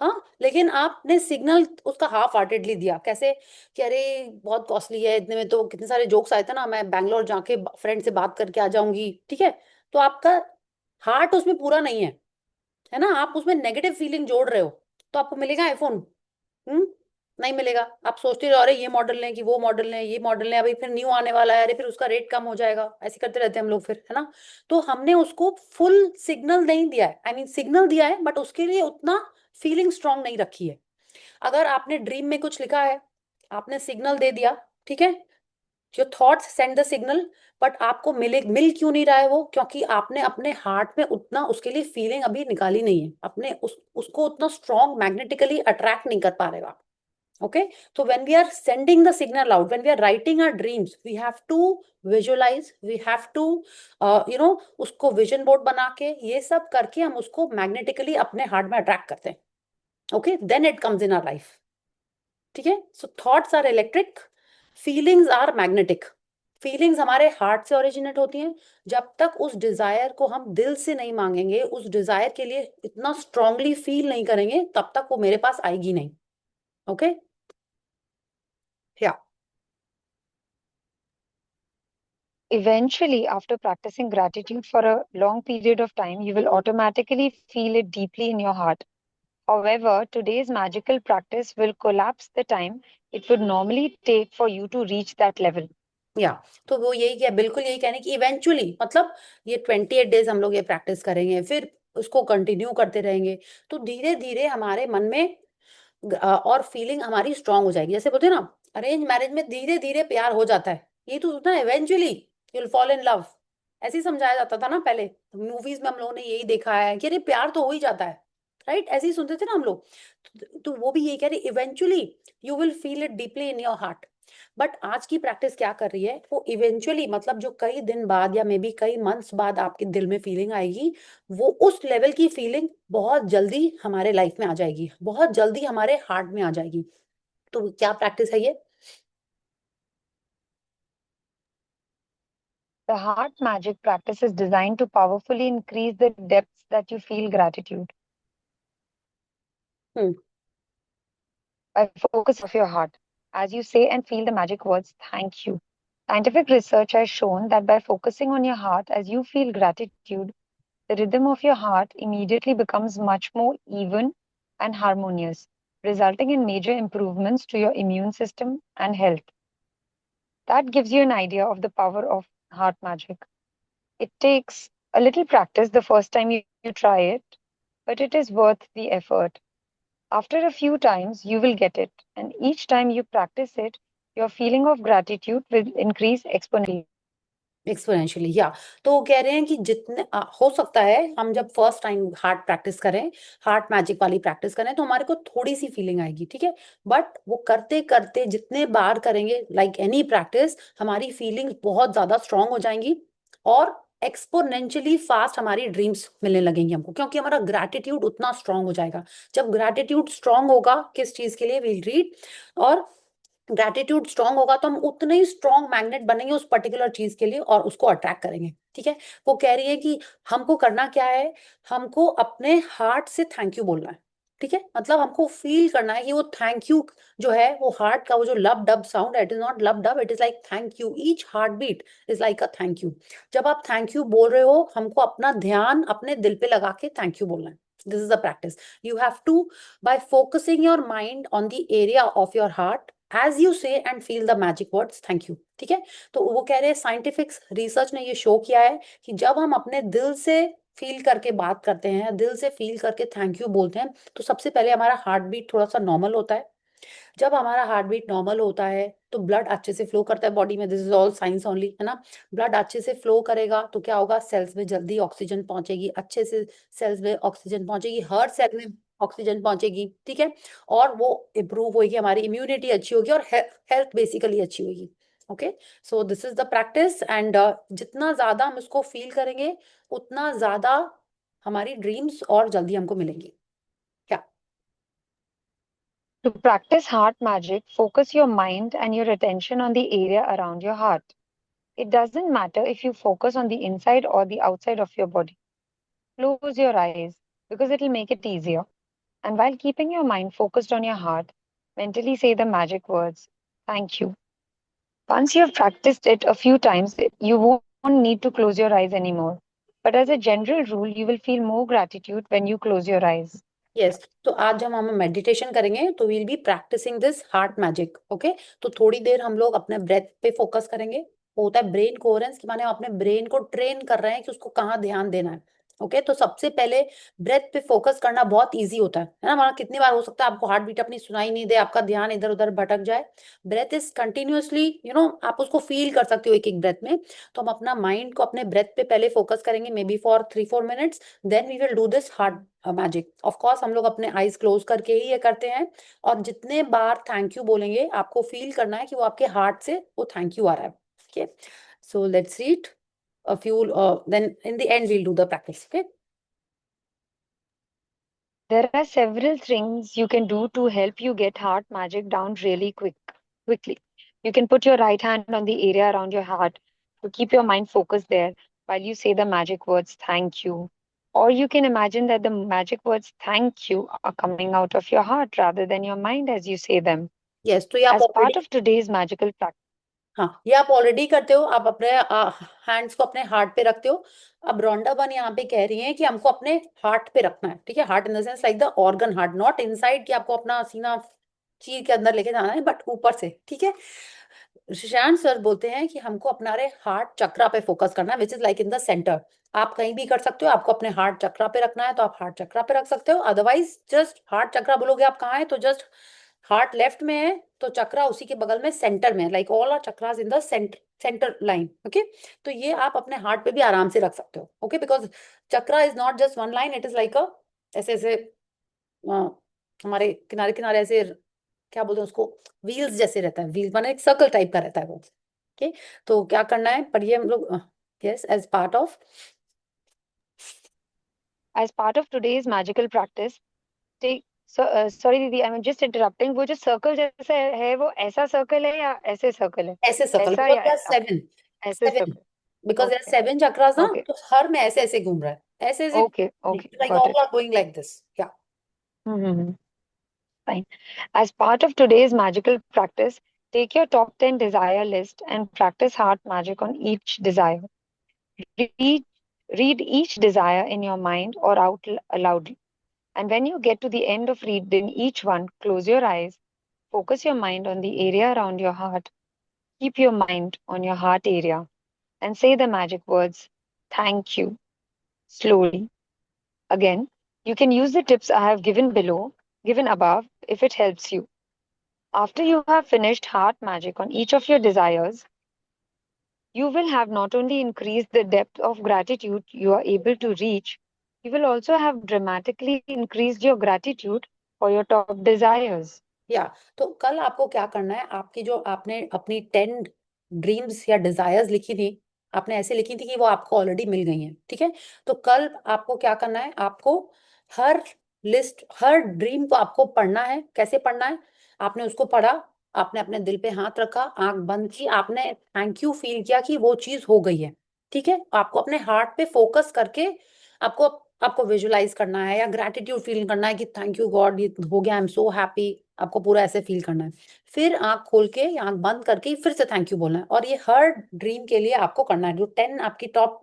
हाँ, लेकिन आपने सिग्नल उसका हाफ हार्टेडली दिया। कैसे? कि अरे बहुत कॉस्टली है, इतने में तो कितने सारे जोक्स आए थे ना, मैं बैंगलोर जाके फ्रेंड से बात करके आ जाऊंगी, ठीक है, तो आपका हार्ट उसमें पूरा नहीं है ना, आप उसमें नेगेटिव फीलिंग जोड़ रहे हो, तो आपको मिलेगा आईफोन? हम्म, नहीं मिलेगा। आप सोचते रहो अरे ये मॉडल लें कि वो मॉडल लें, ये मॉडल लें, अभी फिर न्यू आने वाला है, अरे फिर उसका रेट कम हो जाएगा, ऐसे करते रहते हैं हम लोग फिर, है ना? तो हमने उसको फुल सिग्नल नहीं दिया है, आई मीन सिग्नल दिया है बट उसके लिए उतना फीलिंग स्ट्रांग नहीं रखी है। अगर आपने ड्रीम में कुछ लिखा है, आपने सिग्नल दे दिया, ठीक है, your thoughts send the signal, but आपको मिल क्यों नहीं रहा है वो? क्योंकि आपने अपने हार्ट में उतना उसके लिए फीलिंग अभी निकाली नहीं है, अपने उसको उतना स्ट्रांग मैग्नेटिकली अट्रैक्ट नहीं कर पा रहे हो आप। Okay, so when we are sending the signal out, when we are writing our dreams, we have to visualize, we have to उसको विजन बोर्ड बना के ये सब करके हम उसको मैग्नेटिकली अपने हार्ट में अट्रैक्ट करते हैं. Okay, then it comes in our life. ठीक है, so thoughts are electric, feelings are magnetic. Feelings हमारे हार्ट से ओरिजिनेट होती हैं. जब तक उस डिजायर को हम दिल से नहीं मांगेंगे, उस डिजायर के लिए इतना स्ट्रांगली फील नहीं करेंगे, तब तक वो मेरे पास आएगी नहीं. ओके, या Eventually, after practicing gratitude for a long period of time, you will automatically feel it deeply in your heart. However, today's magical practice will collapse the time it would normally take for you to reach that level. या तो वो यही क्या, बिल्कुल यही कहने की इवेंचुअली, मतलब ये 28 डेज हम लोग ये प्रैक्टिस करेंगे, फिर उसको कंटिन्यू करते रहेंगे, तो धीरे धीरे हमारे मन में और फीलिंग हमारी स्ट्रांग हो जाएगी. जैसे बोलते हैं ना, अरेंज मैरिज में धीरे धीरे प्यार हो जाता है, ये तो सुना, eventually you will fall in love. ऐसे ही समझाया जाता था ना पहले मूवीज में, हम लोगों ने यही देखा है कि अरे प्यार तो हो ही जाता है, राइट? ऐसे ही सुनते थे ना हम लोग. तो वो भी यही कह रहे, eventually you will feel it deeply in your heart. But आज की प्रैक्टिस क्या कर रही है, वो इवेंचुअली मतलब जो कई दिन बाद या मे बी कई मंथ्स बाद आपके दिल में फीलिंग आएगी, वो उस लेवल की फीलिंग बहुत जल्दी हमारे लाइफ में आ जाएगी, बहुत जल्दी हमारे हार्ट में आ जाएगी. तो क्या प्रैक्टिस है ये? The heart magic practice is designed to powerfully increase the depths that you feel gratitude. By focus of your heart, as you say and feel the magic words, thank you. Scientific research has shown that by focusing on your heart as you feel gratitude, the rhythm of your heart immediately becomes much more even and harmonious, resulting in major improvements to your immune system and health. That gives you an idea of the power of heart magic. It takes a little practice the first time you try it, but it is worth the effort. After a few times, you will get it, and each time you practice it, your feeling of gratitude will increase exponentially. Exponentially, या तो वो कह रहे हैं कि जितने हो सकता है हम जब फर्स्ट टाइम हार्ट प्रैक्टिस करें, हार्ट मैजिक वाली प्रैक्टिस करें, तो हमारे को थोड़ी सी फीलिंग आएगी, ठीक है, बट वो करते करते जितने बार करेंगे, लाइक एनी प्रैक्टिस, हमारी फीलिंग्स बहुत ज्यादा स्ट्रांग हो जाएंगी और एक्सपोनेंशियली फास्ट हमारी ड्रीम्स मिलने लगेंगी हमको, क्योंकि हमारा ग्रैटिट्यूड उतना स्ट्रांग हो जाएगा. जब ग्रैटिट्यूड स्ट्रांग होगा किस चीज के लिए, विल रीड, और ग्रैटिट्यूड स्ट्रांग होगा तो हम उतने ही स्ट्रांग मैग्नेट बनेंगे उस पर्टिकुलर चीज के लिए और उसको अट्रैक्ट करेंगे. ठीक है, वो कह रही है कि हमको करना क्या है, हमको अपने हार्ट से थैंक यू बोलना है. ठीक है, मतलब हमको फील करना है कि वो थैंक यू जो है, वो हार्ट का वो जो lub dub sound, it is not lub dub, it is like thank you. Each heart beat is like a thank you. जब आप थैंक यू बोल रहे हो, हमको अपना ध्यान अपने दिल पे लगा के थैंक यू बोलना है. This is the practice. You have to, by focusing your mind on the area of your heart, as you say and feel the magic words thank you. ठीक है, तो वो कह रहे हैं साइंटिफिक रिसर्च ने ये शो किया है कि जब हम अपने दिल से फील करके बात करते हैं, दिल से फील करके थैंक यू बोलते हैं, तो सबसे पहले हमारा हार्ट बीट थोड़ा सा नॉर्मल होता है. जब हमारा हार्ट बीट नॉर्मल होता है तो ब्लड अच्छे से फ्लो करता है बॉडी में. This is all science only, है ना. ब्लड अच्छे से फ्लो करेगा तो क्या होगा, सेल्स में जल्दी ऑक्सीजन पहुंचेगी, अच्छे से सेल्स में ऑक्सीजन पहुंचेगी, हर सेल में ऑक्सीजन पहुंचेगी. ठीक है, और वो इम्प्रूव होगी, हमारी इम्यूनिटी अच्छी होगी और हेल्थ बेसिकली अच्छी होगी. Okay, so this is the practice, and जितना ज्यादा हम इसको फील करेंगे, उतना ज्यादा हमारी ड्रीम्स और जल्दी हमको मिलेंगी. क्या? To practice heart magic, focus your mind and your attention on the area around your heart. It doesn't matter if you focus on the inside or the outside of your body. Close your eyes because it will make it easier. And while keeping your mind focused on your heart, mentally say the magic words, thank you. Once you have practiced it a few times, you won't need to close your eyes anymore. But as a general rule, you will feel more gratitude when you close your eyes. यस, तो आज जब हम मेडिटेशन करेंगे तो we'll be practising this heart magic. Okay, तो थोड़ी देर हम लोग अपने ब्रेथ पे फोकस करेंगे. वो होता है ब्रेन कोहेरेंस, कि माने हम अपने ब्रेन को ट्रेन कर रहे हैं कि उसको कहाँ ध्यान देना है. ओके तो सबसे पहले ब्रेथ पे फोकस करना बहुत इजी होता है ना। हमारा कितनी बार हो सकता है आपको हार्ट बीट अपनी सुनाई नहीं दे, आपका ध्यान इधर उधर भटक जाए। ब्रेथ इज कंटिन्यूअसली आप उसको फील कर सकते हो एक एक ब्रेथ में। तो हम अपना माइंड को अपने ब्रेथ पे पहले फोकस करेंगे, maybe for 3-4 minutes, then we will do this heart magic. Of course हम लोग अपने आईज क्लोज करके ही ये करते हैं। और जितने बार थैंक यू बोलेंगे आपको फील करना है कि वो आपके हार्ट से वो थैंक यू आ रहा है। Okay so let's read a few then in the end we'll do the practice. Okay. There are several things you can do to help you get heart magic down really quickly. You can put your right hand on the area around your heart to keep your mind focused there while you say the magic words thank you. Or you can imagine that the magic words thank you are coming out of your heart rather than your mind as you say them. Yes, तो ये आप As part already, of today's magical practice, हाँ ये आप ऑलरेडी करते हो। आप अपने हैंड्स को अपने हार्ट पे रखते हो। अब रोंडा बन यहाँ पे कह रही है कि हमको अपने हार्ट पे रखना है, ठीक है। Heart in the sense like the organ heart, not inside कि आपको अपना सीना चीर के अंदर लेके जाना है, बट ऊपर से, ठीक है। शशांक सर बोलते हैं कि हमको अपना हार्ट चक्रा पे फोकस करना है, which is like in the centre. आप कहीं भी कर सकते हो, आपको अपने हार्ट चक्रा पे रखना है तो आप हार्ट चक्रा पे रख सकते हो। अदरवाइज जस्ट हार्ट चक्रा बोलोगे आप कहाँ है, तो जस्ट हार्ट लेफ्ट में है तो चक्रा उसी के बगल में सेंटर में, like all our chakras in the centre line. Okay तो ये आप अपने हार्ट पे भी आराम से रख सकते हो। Okay because chakra is not just one line, it is like अ ऐसे ऐसे हमारे किनारे किनारे ऐसे, क्या बोलते हैं उसको, व्हील्स जैसे रहता है। व्हील माने एक सर्कल टाइप का रहता है वो। ओके तो क्या करना है, पढ़िए हम लोग। Yes as part of today's magical practice, take sorry दीदी, आई एम जस्ट इंटरप्टिंग। वो जो सर्कल जैसा है वो ऐसा सर्कल है या ऐसे सर्कल है? ऐसे सर्कल, ऐसा बिकॉज या देयर आर ऐसा? 7, ऐसे 7 circle. Because there are okay 7 chakras ना, ओके तो हर में ऐसे ऐसे घूम रहा है, ऐसे ऐसे okay okay, like got all it. Are going like this. या Fine. As part of today's magical practice, take your top 10 desire list and practice heart magic on each desire. Read, read each desire in your mind or out aloud. And when you get to the end of reading each one, close your eyes, focus your mind on the area around your heart, keep your mind on your heart area, and say the magic words, thank you, slowly. Again, you can use the tips I have given above, if it helps you. After you have finished heart magic on each of your desires, you will have not only increased the depth of gratitude you are able to reach, you will also have dramatically increased your gratitude for your top desires. या तो कल आपको क्या करना है, आपकी जो आपने अपनी 10 ड्रीम्स या डिजायर्स लिखी थी, आपने ऐसे लिखी थी कि वो आपको ऑलरेडी मिल गई हैं, ठीक है। तो कल आपको क्या करना है, आपको हर लिस्ट, हर ड्रीम को आपको पढ़ना है। कैसे पढ़ना है, आपने उसको पढ़ा, आपने अपने दिल पे हाथ रखा, आंख बंद की, आपने थैंक यू फील किया कि वो चीज हो गई है, ठीक है। आपको अपने हार्ट पे फोकस करके आपको आपको विजुलाइज करना है या ग्रेटिट्यूड फील करना है कि थैंक यू गॉड ये हो गया, आई एम सो हैप्पी। आपको पूरा ऐसे फील करना है। फिर आंख खोल के या आंख बंद करके फिर से थैंक यू बोलना है। और ये हर ड्रीम के लिए आपको करना है। जो 10 आपकी टॉप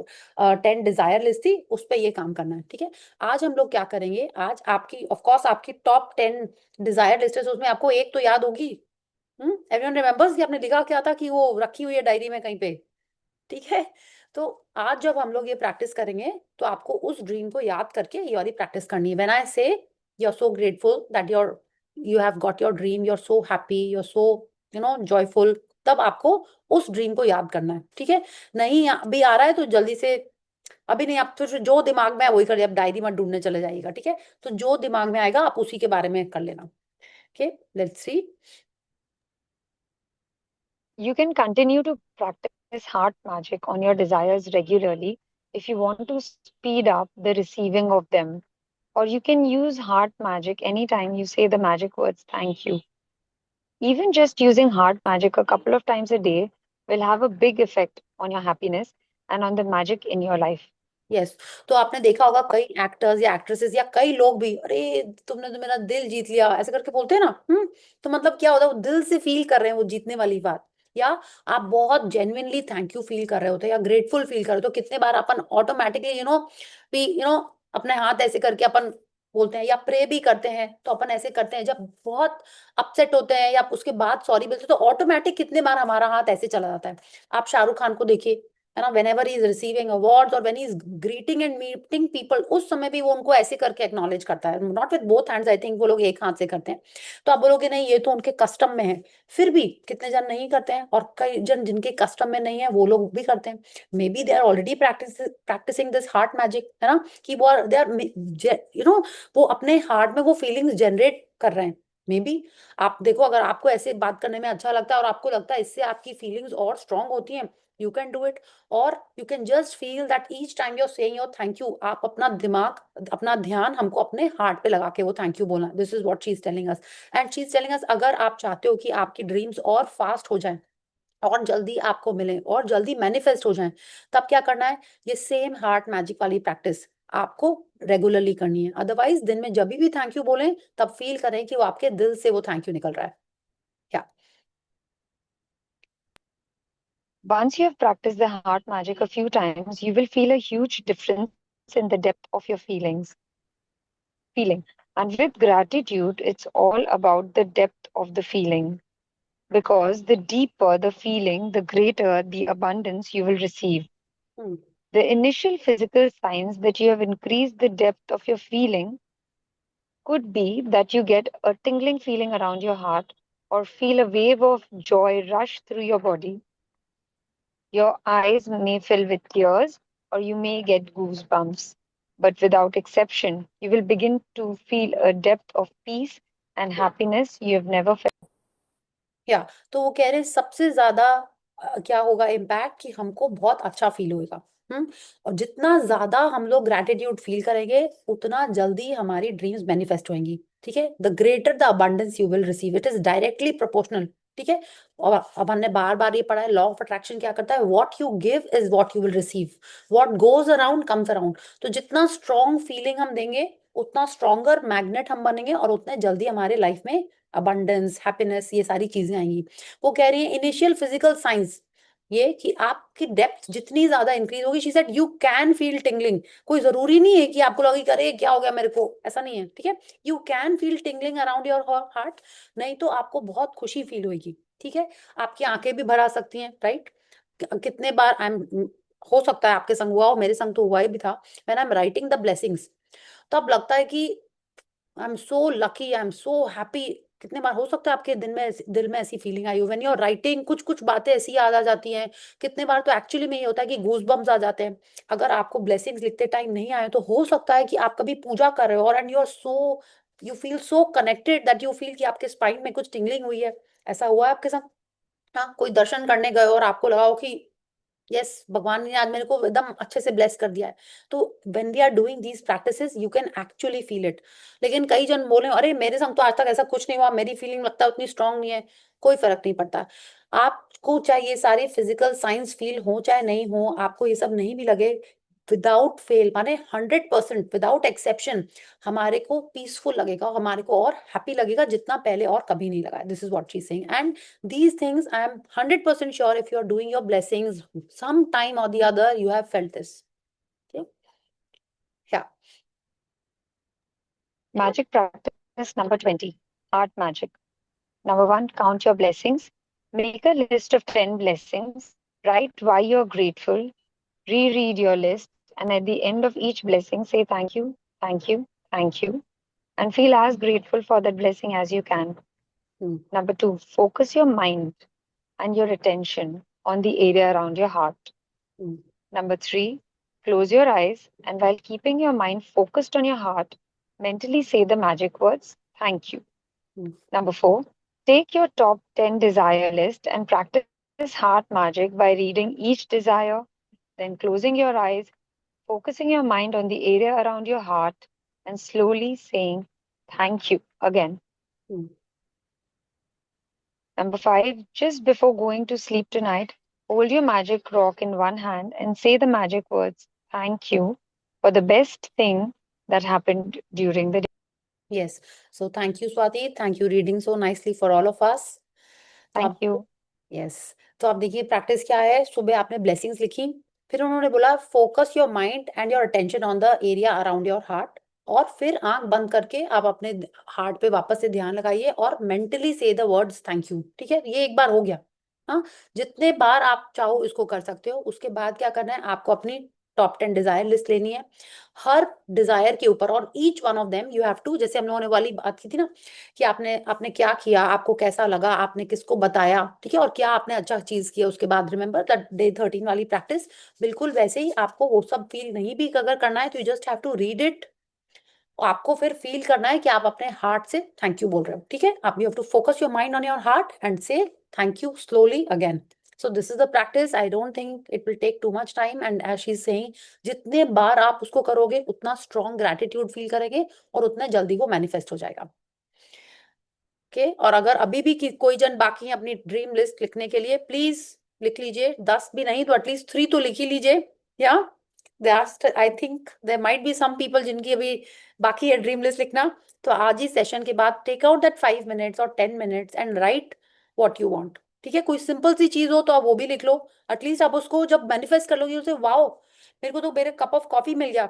10 डिजायर लिस्ट थी उस पर ये काम करना है, ठीक है। आज हम लोग क्या करेंगे, आज आपकी ऑफ कोर्स आपकी टॉप 10 डिजायर लिस्ट है, उसमें आपको एक तो याद होगी। एवरीवन रिमेम्बर्स कि आपने लिखा क्या था, कि वो रखी हुई है डायरी में कहीं पे, ठीक है। तो आज जब हम लोग ये प्रैक्टिस करेंगे तो आपको उस ड्रीम को याद करके ये वाली प्रैक्टिस करनी है। When I say you are so grateful that you have got your dream, you are so happy, you are so joyful, तब आपको उस ड्रीम को याद करना है, ठीक है। नहीं अभी आ रहा है तो जल्दी से, अभी नहीं, आप तो जो दिमाग में है वही करिए, आप डायरी मत ढूंढने चले जाइएगा, ठीक है। तो जो दिमाग में आएगा आप उसी के बारे में कर लेना। Okay let's see. You can continue to practice heart magic on your desires regularly if you want to speed up the receiving of them. Or you can use heart magic anytime you say the magic words thank you. Even just using heart magic a couple of times a day will have a big effect on your happiness and on the magic in your life. Yes तो आपने देखा होगा कई एक्टर्स या एक्ट्रेसेस या कई लोग भी, अरे तुमने तो मेरा दिल जीत लिया ऐसे करके बोलते हैं ना। तो मतलब क्या होता है, वो दिल से फील कर रहे हैं वो जीतने वाली बात। या आप बहुत जेन्युइनली थैंक यू फील कर रहे होते हैं या ग्रेटफुल फील कर रहे हो, तो कितने बार अपन ऑटोमेटिकली अपने हाथ ऐसे करके अपन बोलते हैं, या प्रे भी करते हैं तो अपन ऐसे करते हैं। जब बहुत अपसेट होते हैं या उसके बाद सॉरी बोलते हैं तो ऑटोमेटिक कितने बार हमारा हाथ ऐसे चला जाता है। आप शाहरुख खान को देखिए, है ना, whenever he is receiving awards or when he is greeting and meeting people, उस समय भी वो उनको ऐसे करके एक्नॉलेज करता है, not with both hands, I think वो लोग एक हाथ से करते हैं। तो आप बोलोगे नहीं ये तो उनके कस्टम में है, फिर भी कितने जन नहीं करते हैं, और कई जन जिनके कस्टम में नहीं है वो लोग भी करते हैं। Maybe they are already practicing this heart magic, है ना, कि वो दे आर यू नो वो अपने हार्ट में वो फीलिंग्स जनरेट कर रहे हैं। मे बी आप देखो, अगर आपको ऐसे बात करने में अच्छा लगता है और आपको लगता है इससे आपकी फीलिंग्स और स्ट्रांग होती हैं, यू कैन डू इट। और you can just feel that each time you are saying your thank you, आप अपना दिमाग, अपना ध्यान हमको अपने हार्ट पे लगा के वो थैंक यू बोलना, this is what she is telling us. And she is telling us, अगर आप चाहते हो कि आपकी ड्रीम्स और फास्ट हो जाएं और जल्दी आपको मिले और जल्दी मैनिफेस्ट हो जाएं, तब क्या करना है, ये सेम हार्ट मैजिक वाली प्रैक्टिस आपको रेगुलरली करनी है। अदरवाइज दिन में जब भी थैंक यू बोलें तब फील करें कि वो आपके दिल से वो थैंक यू निकल रहा है। क्या Once you have practiced the heart magic a few times, you will feel a huge difference in the depth of your feeling. And with gratitude, it's all about the depth of the feeling. Because the deeper the feeling, the greater the abundance you will receive. Hmm. The initial physical signs that you have increased the depth of your feeling could be that you get a tingling feeling around your heart or feel a wave of joy rush through your body. Your eyes may fill with tears or you may get goosebumps. But without exception, you will begin to feel a depth of peace and happiness you have never felt. या तो वो कह रहे हैं सबसे ज्यादा क्या होगा इम्पैक्ट, कि हमको बहुत अच्छा फील होगा। और जितना ज्यादा हम लोग ग्रेटिट्यूड फील करेंगे उतना जल्दी हमारी ड्रीम्स मैनिफेस्ट होंगी। ठीक है, the greater the abundance you will receive, it is directly proportional. ठीक है, और अब हमने बार बार ये पढ़ा है, लॉ ऑफ अट्रैक्शन क्या करता है, what you give is what you will receive, what goes around comes around. तो जितना स्ट्रॉन्ग फीलिंग हम देंगे उतना स्ट्रॉन्गर मैग्नेट हम बनेंगे और उतने जल्दी हमारे लाइफ में अबंडेंस, हैप्पीनेस, ये सारी चीजें आएंगी। वो कह रही है इनिशियल फिजिकल साइंस ये कि आपकी डेप्थ जितनी ज्यादा इंक्रीज होगी, she said you can feel tingling. कोई जरूरी नहीं है कि आपको लगे कि अरे क्या हो गया मेरे को, ऐसा नहीं है। ठीक है, you can feel tingling around your heart, नहीं तो आपको बहुत खुशी फील होगी। ठीक है, आपकी आंखें भी भर आ सकती हैं, राइट। कितने बार आई एम, हो सकता है आपके संग हुआ हो, मेरे संग तो हुआ ही भी था, when I am writing the blessings, तब लगता है कि I am so lucky, I am so happy. कितने बार हो सकता है आपके दिल में ऐसी फीलिंग आई हो व्हेन यू आर राइटिंग, कुछ कुछ बातें ऐसी याद आ जाती हैं। कितने बार तो एक्चुअली में ये होता है कि गूज बम्स आ जाते हैं। अगर आपको ब्लेसिंग्स लिखते टाइम नहीं आए तो हो सकता है कि आप कभी पूजा कर रहे हो और and you feel so connected that you feel कि आपके स्पाइन में कुछ टिंगलिंग हुई है। ऐसा हुआ है आपके साथ? हाँ, कोई दर्शन करने गए और आपको लगा हो कि यस, भगवान ने आज मेरे को एकदम अच्छे से ब्लेस कर दिया है। तो when we are doing these practices you can actually feel it. लेकिन कई जन बोले अरे मेरे संग तो आज तक ऐसा कुछ नहीं हुआ, मेरी फीलिंग लगता है उतनी स्ट्रांग नहीं है। कोई फर्क नहीं पड़ता। आपको चाहे ये सारे फिजिकल साइंस फील हो चाहे नहीं हो, आपको ये सब नहीं भी लगे, विदाउट फेल माने 100% विदाउट एक्सेप्शन हमारे को पीसफुल लगेगा, हमारे को और हैप्पी लगेगा जितना पहले और कभी नहीं लगा। This is what she is saying, and these things I am 100% sure if you are doing your blessings some time or the other you have felt this. Okay, yeah. Magic practice number 20, heart magic. Number 1, count your blessings. Make a list of 10 blessings. Write why you're grateful. Reread your list. And at the end of each blessing, say thank you, thank you, thank you. And feel as grateful for that blessing as you can. Number 2, focus your mind and your attention on the area around your heart. Number 3, close your eyes and while keeping your mind focused on your heart, mentally say the magic words, thank you. Number 4, take your top 10 desire list and practice heart magic by reading each desire, then closing your eyes, focusing your mind on the area around your heart, and slowly saying thank you again. Number 5, just before going to sleep tonight, hold your magic rock in one hand and say the magic words, thank you for the best thing that happened during the day. Yes, so thank you Swati, thank you reading so nicely for all of us. Thank you. Yes, तो आप देखिए प्रैक्टिस क्या है। सुबह आपने ब्लेसिंग्स लिखी, फिर उन्होंने बोला focus your mind and your attention on the area around your heart, और फिर आंख बंद करके आप अपने हार्ट पे वापस से ध्यान लगाइए और मेंटली से द वर्ड्स थैंक यू। ठीक है, ये एक बार हो गया। हाँ, जितने बार आप चाहो इसको कर सकते हो। उसके बाद क्या करना है, आपको अपनी टॉप 10 डिजायर लिस्ट लेनी है। हर डिजायर के ऊपर on each one of them you have to, जैसे हम लोगों ने वाली बात की थी ना कि आपने आपने क्या किया, आपको कैसा लगा, आपने किसको बताया, ठीक है, और क्या आपने अच्छा चीज किया उसके बाद। रिमेंबर दैट डे 13 वाली प्रैक्टिस, बिल्कुल वैसे ही आपको वो सब फील नहीं भी अगर करना है तो you just have to read it. आपको फिर फील करना है कि आप अपने हार्ट से थैंक यू बोल रहे हो, ठीक है। आप you have to focus your mind on your heart and say thank you slowly again. So this is the practice. I don't think it will take too much time, and as she is saying, जितने बार आप उसको करोगे उतना स्ट्रॉन्ग ग्रैटिट्यूड फील करेंगे और उतने जल्दी वो मैनिफेस्ट हो जाएगा। ओके, और अगर अभी भी कोई जन बाकी है अपनी ड्रीम लिस्ट लिखने के लिए, प्लीज लिख लीजिए। 10 भी नहीं तो एटलीस्ट 3 तो लिख ही लीजिए। या I think there might be some people जिनकी अभी बाकी है ड्रीम लिस्ट लिखना। तो आज ही सेशन के बाद टेक आउट दैट 5 मिनट्स और 10 minutes and right what you want. ठीक है, कोई सिंपल सी चीज हो तो आप वो भी लिख लो। एटलीस्ट आप उसको जब मैनिफेस्ट कर लोगे उसे, वाओ मेरे को तो मेरे कप ऑफ कॉफी मिल गया,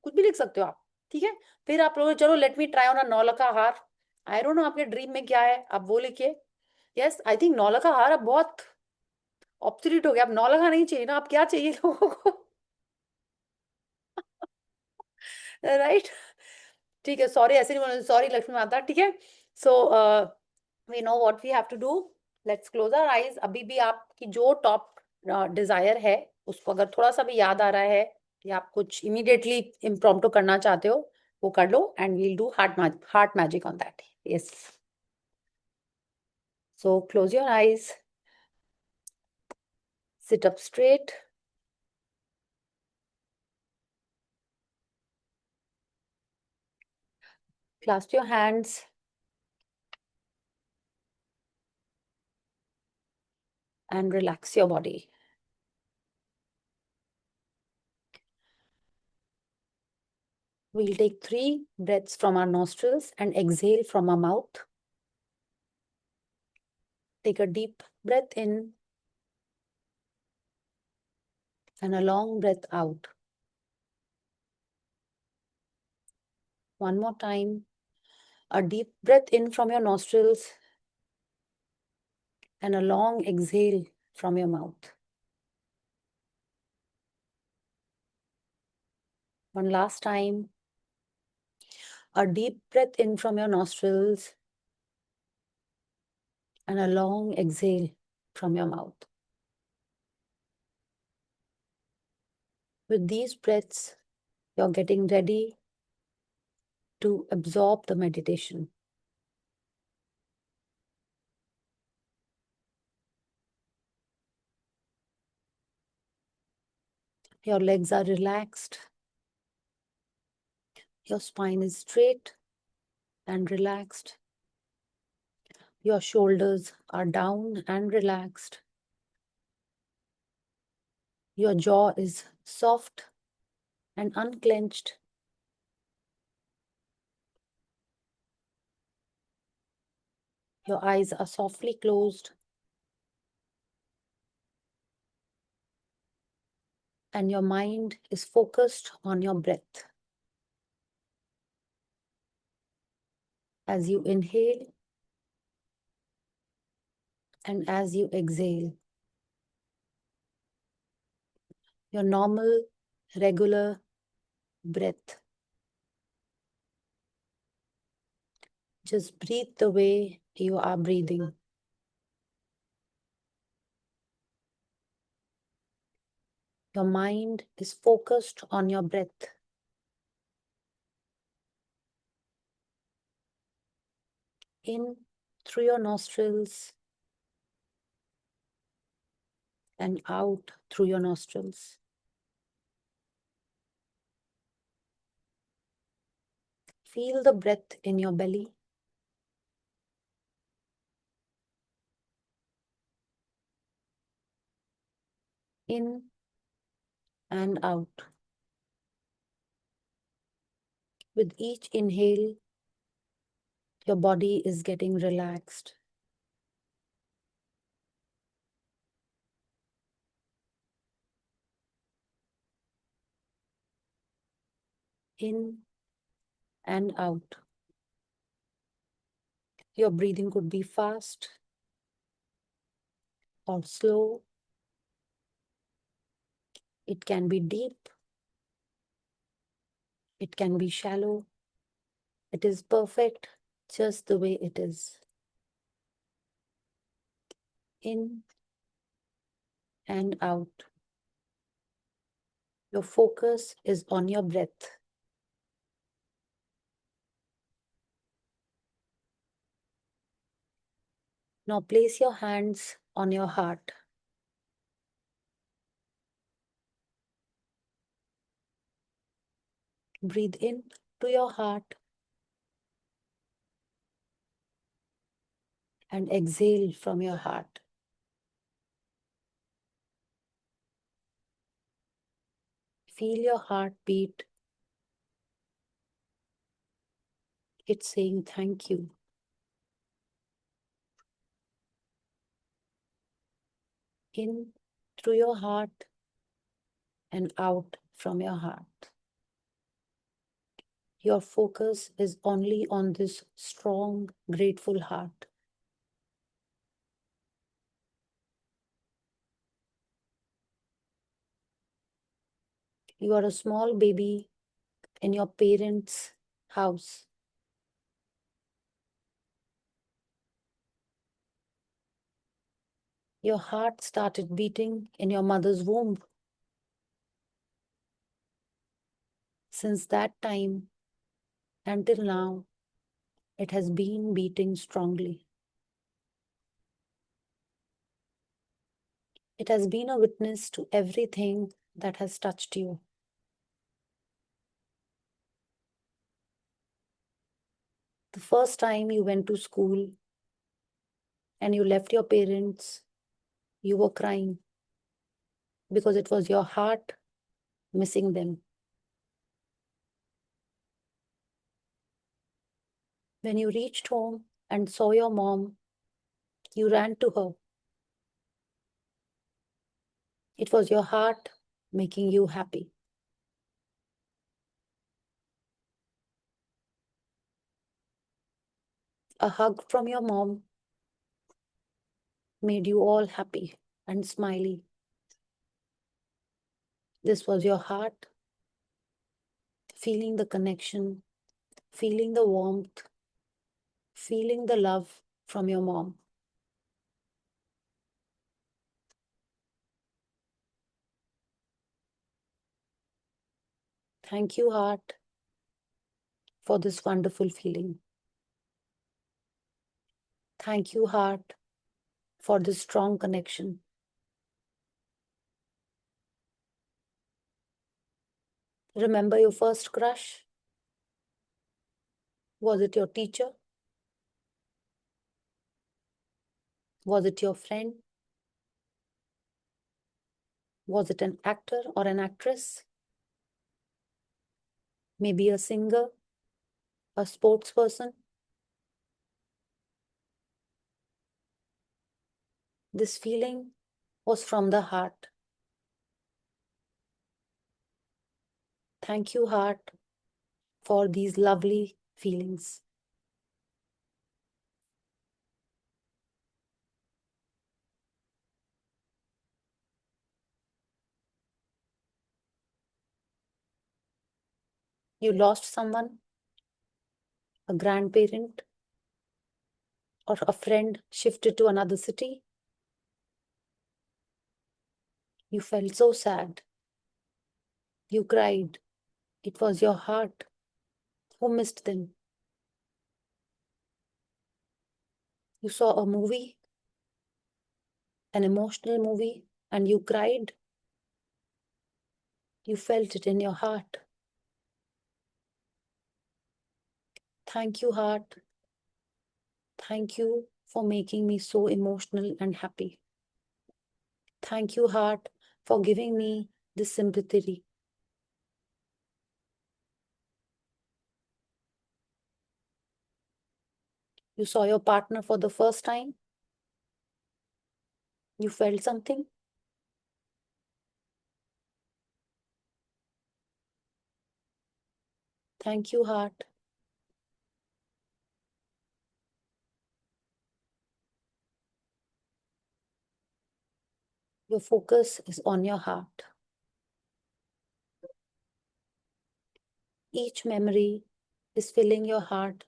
कुछ भी लिख सकते हो आप। ठीक है, फिर आप लोग चलो let me try on a Naulakha हार। आई डोंट नो आपके ड्रीम में क्या है, आप वो लिखिए। यस, आई थिंक नौलखा हार अब बहुत ऑब्सोल्यूट हो गया, अब नौलखा नहीं चाहिए ना, अब क्या चाहिए लोगों को। राइट, ठीक है, सॉरी ऐसे नहीं बोलना, सॉरी लक्ष्मी माता, ठीक है। So we know what we have to do, let's close our eyes. अभी भी आपकी जो टॉप डिजायर है उसको अगर थोड़ा सा भी याद आ रहा है या आप कुछ इमीडिएटली इम्प्रॉम्प्टू करना चाहते हो वो कर लो, and we'll do heart magic on that. Yes, so close your eyes, sit up straight, clasp your hands, and relax your body. We'll take 3 breaths from our nostrils and exhale from our mouth. Take a deep breath in and a long breath out. One more time. A deep breath in from your nostrils and a long exhale from your mouth. One last time. A deep breath in from your nostrils and a long exhale from your mouth. With these breaths, you're getting ready to absorb the meditation. Your legs are relaxed. Your spine is straight and relaxed. Your shoulders are down and relaxed. Your jaw is soft and unclenched. Your eyes are softly closed. And your mind is focused on your breath. As you inhale and as you exhale, your normal, regular breath. Just breathe the way you are breathing. Your mind is focused on your breath. In through your nostrils and out through your nostrils. Feel the breath in your belly. In and out. With each inhale, your body is getting relaxed. In and out. Your breathing could be fast or slow. It can be deep. It can be shallow. It is perfect just the way it is. In and out. Your focus is on your breath. Now place your hands on your heart. Breathe in to your heart and exhale from your heart. Feel your heart beat. It's saying thank you. In through your heart and out from your heart. Your focus is only on this strong, grateful heart. You are a small baby in your parents' house. Your heart started beating in your mother's womb. Since that time until now, it has been beating strongly. It has been a witness to everything that has touched you. The first time you went to school and you left your parents, you were crying because it was your heart missing them. When you reached home and saw your mom, you ran to her. It was your heart making you happy. A hug from your mom made you all happy and smiley. This was your heart feeling the connection, feeling the warmth, feeling the love from your mom. Thank you, heart, for this wonderful feeling. Thank you, heart, for this strong connection. Remember your first crush? Was it your teacher? Was it your friend? Was it an actor or an actress? Maybe a singer, a sports person? This feeling was from the heart. Thank you, heart, for these lovely feelings. You lost someone, a grandparent, or a friend shifted to another city. You felt so sad. You cried. It was your heart who missed them. You saw a movie, an emotional movie, and you cried. You felt it in your heart. Thank you, heart. Thank you for making me so emotional and happy. Thank you, heart, for giving me this sympathy. You saw your partner for the first time. You felt something. Thank you, heart. Your focus is on your heart. Each memory is filling your heart.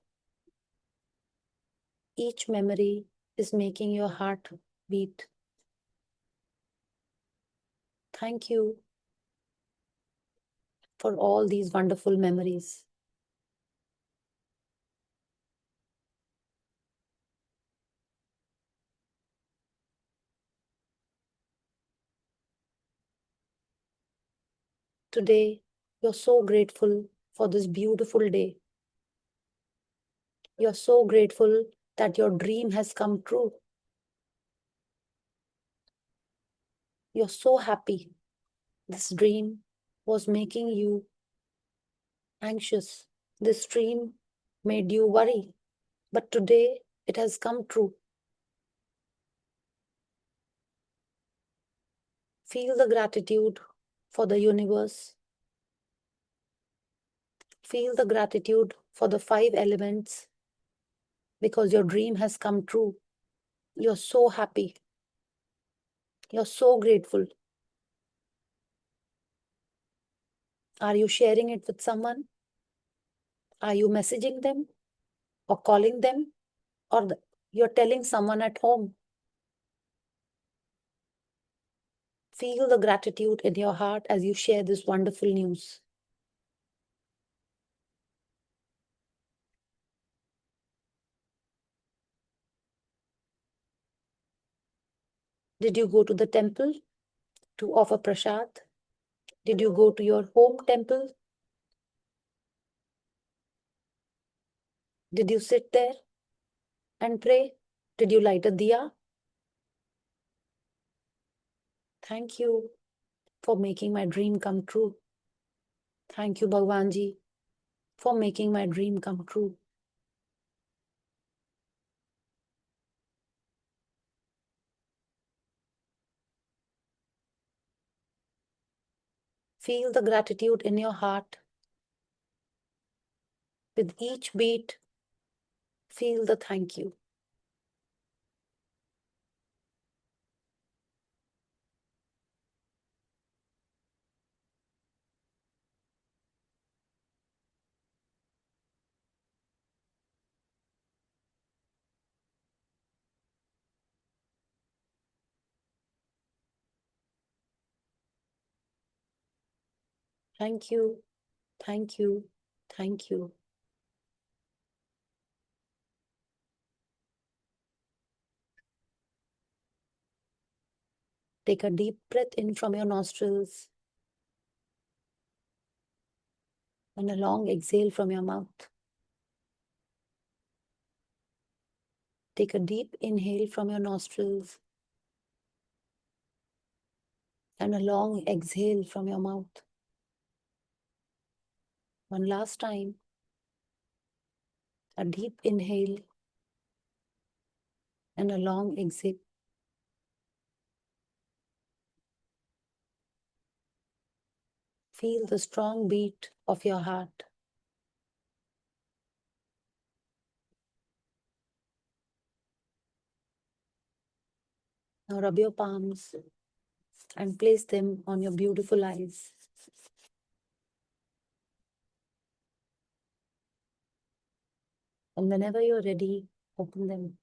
Each memory is making your heart beat. Thank you for all these wonderful memories. Today, you're so grateful for this beautiful day. You're so grateful that your dream has come true. You're so happy. This dream was making you anxious. This dream made you worry. But today, it has come true. Feel the gratitude for the universe. Feel the gratitude for the 5 elements because your dream has come true. You're so happy. You're so grateful. Are you sharing it with someone? Are you messaging them or calling them? Or you're telling someone at home? Feel the gratitude in your heart as you share this wonderful news. Did you go to the temple to offer prasad? Did you go to your home temple? Did you sit there and pray? Did you light a diya? Thank you for making my dream come true. Thank you, Bhagwan Ji, for making my dream come true. Feel the gratitude in your heart. With each beat, feel the thank you. Thank you, thank you, thank you. Take a deep breath in from your nostrils and a long exhale from your mouth. Take a deep inhale from your nostrils and a long exhale from your mouth. One last time. A deep inhale and a long exhale. Feel the strong beat of your heart. Now rub your palms and place them on your beautiful eyes. And whenever you're ready, open them.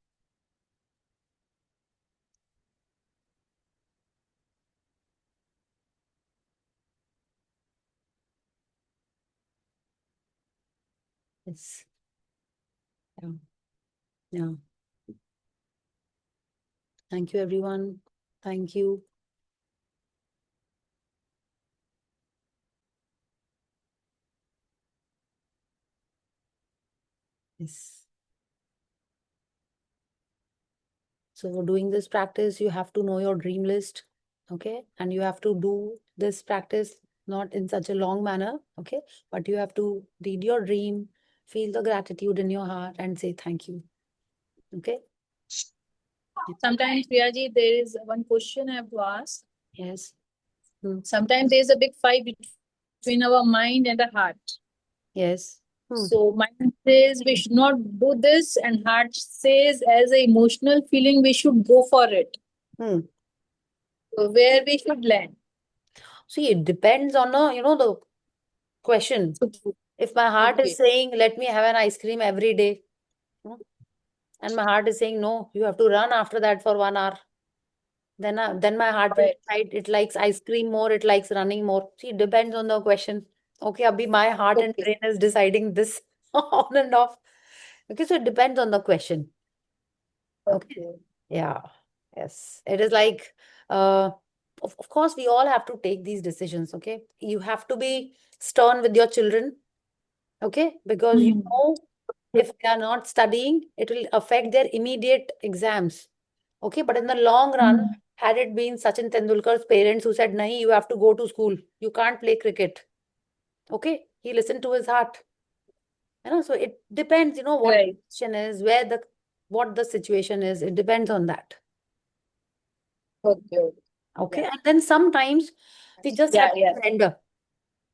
Yes. Yeah. Yeah. Thank you, everyone. Thank you. Yes. So doing this practice, you have to know your dream list. Okay. And you have to do this practice not in such a long manner. Okay. But you have to read your dream, feel the gratitude in your heart and say thank you. Okay. Sometimes, Priyaji, there is one question I have to ask. Yes. Sometimes there is a big fight between our mind and the heart. Yes. So mind says we should not do this, and heart says as an emotional feeling we should go for it. So where we should land? See, it depends on the question. If my heart is Okay. saying, let me have an ice cream every day, hmm, and my heart is saying, no, you have to run after that for 1 hour, then my heart will Right. decide it likes ice cream more, it likes running more. See, it depends on the question. Okay, abhi my heart and Okay. brain is deciding this on and off. Okay, so it depends on the question. Okay. Okay. Yeah. Yes. It is like, uh, of course, we all have to take these decisions. Okay. You have to be stern with your children. Okay. Because if they are not studying, it will affect their immediate exams. Okay. But in the long run, had it been Sachin Tendulkar's parents who said, Nahi, you have to go to school, you can't play cricket. Okay. He listened to his heart. So it depends, what the Right. question is, what the situation is. It depends on that. Okay. Okay. Yeah. And then sometimes we just Yeah. have to Yeah. surrender.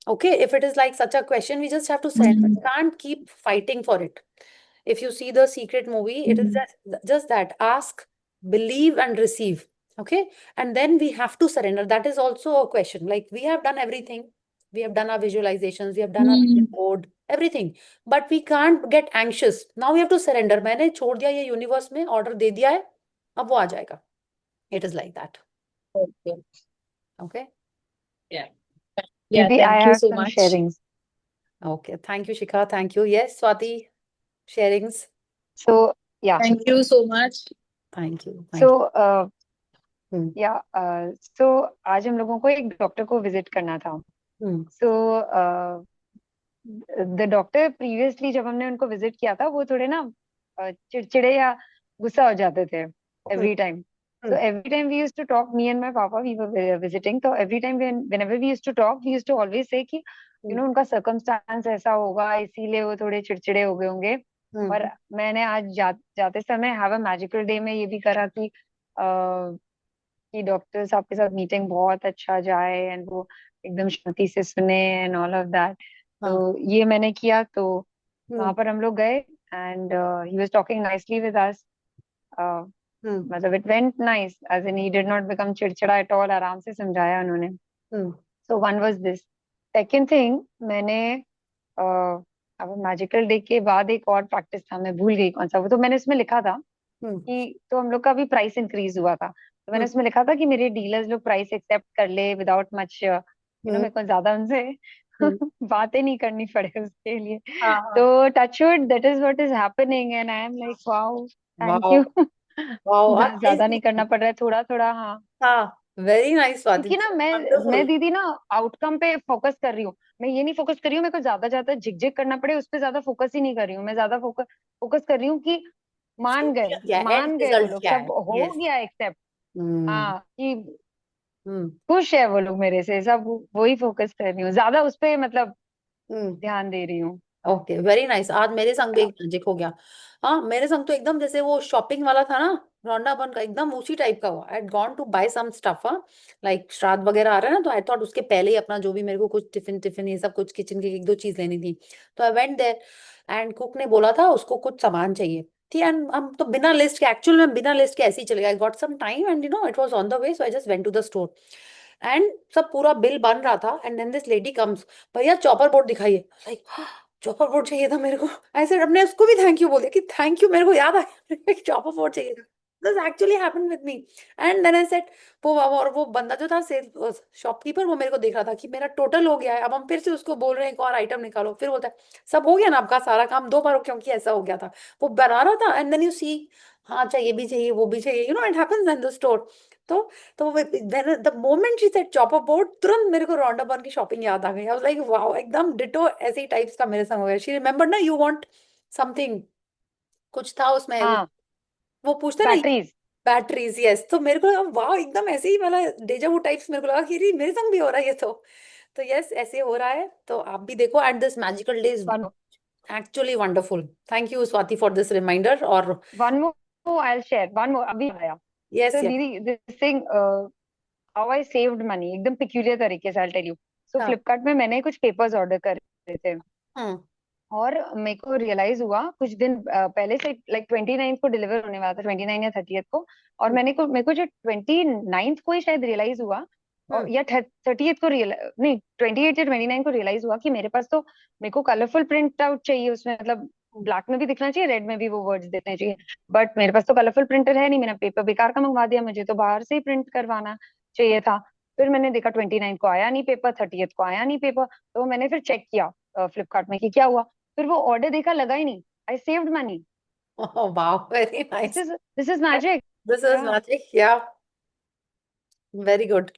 Okay. If it is like such a question, we just have to surrender. We can't keep fighting for it. If you see the Secret movie, it is just that ask, believe, and receive. Okay. And then we have to surrender. That is also a question. Like we have done everything. We have done our visualizations, we have done our vision board, everything. But we can't get anxious. Now we have to surrender. मैंने छोड़ दिया ये universe में, order दे दिया है, अब वो आ जाएगा. It is like that. Okay. Okay. Yeah. Yeah. Didi, I Thank you have so some much. sharings. Okay. Thank you, Shikha. Thank you. Yes, Swati. Sharings. So, yeah. Thank you so much. Thank you. Thank you. So, Hmm. yeah. So, आज हम लोगों को एक डॉक्टर को विजिट करना था. Hmm. So, the doctor previously जब हमने उनको विजिट किया था वो थोड़े ना चिड़चिड़े या गुस्सा हो जाते थे every time. So every time we used to talk, me and my papa, we were visiting. So every time whenever we used to talk, we used to always say कि उनका circumstance ऐसा होगा इसीलिए वो थोड़े चिड़चिड़े हो गए होंगे. पर मैंने आज जाते समय हैव अ मैजिकल डे में ये भी करा कि डॉक्टर साहब के साथ मीटिंग बहुत अच्छा जाए एंड वो एकदम शांति से सुने एंड ऑल ऑफ दैट. तो ये मैंने किया. तो वहां पर हम लोग गए and he was talking nicely with us. मतलब it went nice as in he did not become चिड़चिड़ा एट ऑल. आराम से समझाया उन्होंने. So one was this. Second thing, मैंने अब मैजिकल डे के बाद एक और प्रैक्टिस था, मैं भूल गई कौन सा. वो तो मैंने उसमें लिखा था कि तो हम लोग का भी प्राइस इंक्रीज हुआ था. तो मैंने उसमें लिखा था कि मेरे डीलर्स लोग प्राइस एक्सेप्ट कर ले विदाउट मच मेरे को ज्यादा उनसे बातें नहीं करनी पड़े उसके लिए. तो touch wood that is what is happening and I am like wow thank you. ज्यादा नहीं करना पड़ रहा है, थोड़ा थोड़ा. हाँ. Very nice Swati. क्योंकि ना मैं दीदी ना आउटकम पे फोकस कर रही हूँ. मैं ये नहीं फोकस कर रही हूँ मेरे को ज्यादा ज्यादा झिकझिक करना पड़े, उस पर ज्यादा फोकस ही नहीं कर रही हूँ. मैं ज्यादा फोकस कर रही हूँ कि मान गए वो लोग, सब हो गया एक्सेप्ट. हाँ कि खुश है वो लोग मेरे से, सब वही फोकस कर रही हूँ, ज्यादा उस पे मतलब ध्यान दे रही हूँ. Okay very nice. आज मेरे संग भी एक मैजिक हो गया. हाँ मेरे संग तो एकदम जैसे वो शॉपिंग वाला था ना रौंडापन का, एकदम उसी टाइप का हुआ. I had gone to buy some stuff. Like श्राद्ध वगैरह आ रहा है ना, तो आई थॉट उसके पहले ही अपना जो भी मेरे को कुछ टिफिन ये सब कुछ किचन की एक दो चीज लेनी थी. तो I went there and cook ने बोला था उसको कुछ सामान चाहिए थी. एंड हम तो बिना लिस्ट के, एक्चुअल में बिना लिस्ट के ऐसे ही चले गए. I got some time and it was on the way, so I just went to the store and सब पूरा बिल बन रहा था. And then this lady comes, भैया चॉपर बोर्ड दिखाइए. लाइक चॉपर बोर्ड चाहिए था मेरे को. ऐसे अपने उसको भी थैंक यू बोल दिया कि थैंक यू, मेरे को याद आया चॉपर बोर्ड चाहिए था. This actually happened with me. And then I said वो बंदा जो था सेल शॉपकीपर, वो मेरे को देख रहा था कि मेरा टोटल हो गया है. अब हम फिर से उसको बोल रहे हैं एक और आइटम निकालो. फिर बोलता है सब हो गया ना आपका सारा काम, दो बार क्योंकि ऐसा हो गया था. वो बना रहा था एंड देन यू सी हाँ चाहिए भी चाहिए वो भी चाहिए. It happens in the store. तो the moment she said chopper board, तुरंत मेरे को रौंडापन की शॉपिंग याद आ गई. आई वाज लाइक वाओ, एकदम डिटो ऐसे ही टाइप्स का मेरे संग हो गया. शी रिमेंबर ना यू वांट समथिंग, कुछ था उसमें. हाँ वो पूछते ना बैटरीज. बैटरीज. यस. तो मेरे को वाओ एकदम ऐसे ही वाला डेजा वू टाइप्स मेरे को लगा कि मेरे संग भी हो रहा है ये. तो यस ऐसे हो रहा है. तो आप भी देखो at this magical days actually wonderful. Thank you Swati for this reminder. और one more I will share one more अभी आया. यस तो दीदी this thing how I saved money एकदम पिक्यूलियर तरीके से I tell you. So Flipkart में मैंने कुछ पेपर्स ऑर्डर करे थे. और मेरे को रियलाइज हुआ कुछ दिन पहले से, लाइक 29 को डिलीवर होने वाला था, 29 या 30th को, और मेरे को जो 29 को ही शायद रियलाइज हुआ, और या 30th को नहीं 28 या 29 को रियलाइज हुआ कि मेरे पास तो, मेरे को कलरफुल प्रिंट आउट चाहिए उसमें, मतलब ब्लैक में भी दिखना चाहिए, रेड में भी वो वर्ड्स दिखने चाहिए, बट मेरे पास तो कलरफुल प्रिंटर है नहीं, मैंने पेपर बेकार का मंगवा दिया, मुझे तो बाहर से ही प्रिंट करवाना चाहिए था। फिर मैंने देखा 29 को आया नहीं पेपर, 30th को आया नहीं पेपर, तो मैंने फिर चेक किया फ्लिपकार्ट में कि क्या हुआ, फिर वो ऑर्डर देखा, लगा ही नहीं, आई saved money. Oh, wow, very nice. This is magic. This is magic. Yeah, very good.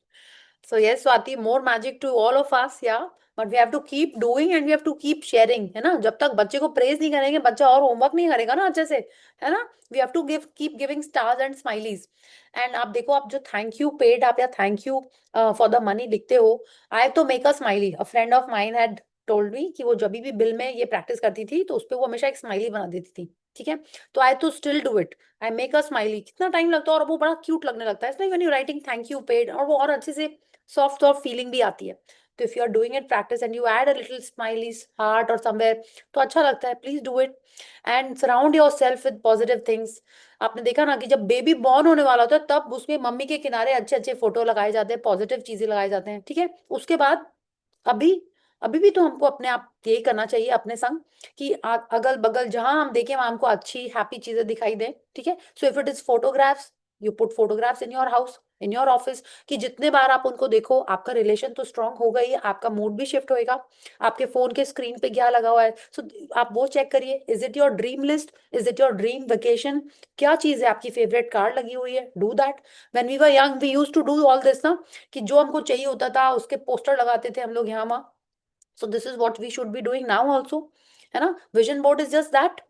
So yes, Swati, more magic to all of us, yeah. But we have to keep doing and we have to keep sharing, है ना? जब तक बच्चे को प्रेज नहीं करेंगे, बच्चा और होमवर्क नहीं करेगा ना अच्छे से, है ना? We have to keep giving stars and smileys. And आप देखो, आप जो thank you paid आप या thank you for the money लिखते हो, I have to make a smiley. A friend of mine had told me कि वो जब भी बिल में ये प्रैक्टिस करती थी तो उसपे वो हमेशा एक स्माइली बना देती थी, ठीक है? तो आई तो still do it, I make a smiley. कितना टाइम लगता है और वो बड़ा क्यूट लगने लगता है, when you writing thank you paid, और वो और अच्छे से सॉफ्ट और फीलिंग भी आती है। तो if you are doing it practice and you add a little smiley heart और समवेयर, तो अच्छा लगता है। Please do it and surround yourself with positive things. आपने देखा ना कि जब बेबी बॉर्न होने वाला होता है तब उसमें मम्मी के किनारे अच्छे अच्छे फोटो लगाए जाते हैं, पॉजिटिव चीजें लगाए जाते हैं, ठीक है? उसके बाद अभी अभी भी तो हमको अपने आप यही करना चाहिए अपने संग कि अगल बगल जहां हम देखें वहां हमको अच्छी हैप्पी चीजें दिखाई दें, ठीक है? So if it is photographs, you put photographs in your house, in your office, कि जितने बार आप उनको देखो आपका रिलेशन तो स्ट्रांग होगा ही, आपका मूड भी शिफ्ट होएगा। आपके फोन के स्क्रीन पे क्या लगा हुआ है, सो आप वो चेक करिए। Is it your dream list, is it your dream vacation, क्या चीज है आपकी फेवरेट कार लगी हुई है, do that. When we were young we used to do all this ना, कि जो हमको चाहिए होता था उसके पोस्टर लगाते थे हम लोग यहाँ वहाँ। So this is what we should be doing now also, है ना? Vision board is just that.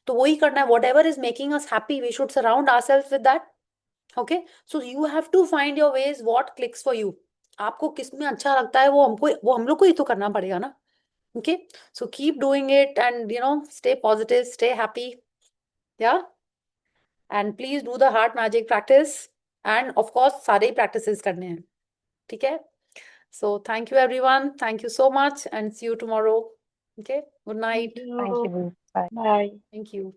तो वही करना है, whatever is making us happy we should surround ourselves with that. Okay, so you have to find your ways what clicks for you. आपको किस में अच्छा लगता है वो हम लोग को ही तो करना पड़ेगा ना। Okay, so keep doing it and stay positive, stay happy, yeah and please do the heart magic practice, and of course सारे ही प्रैक्टिसेस करने हैं, ठीक है? So thank you everyone. Thank you so much and see you tomorrow. Okay. Good night. Thank you. Bye. Thank you.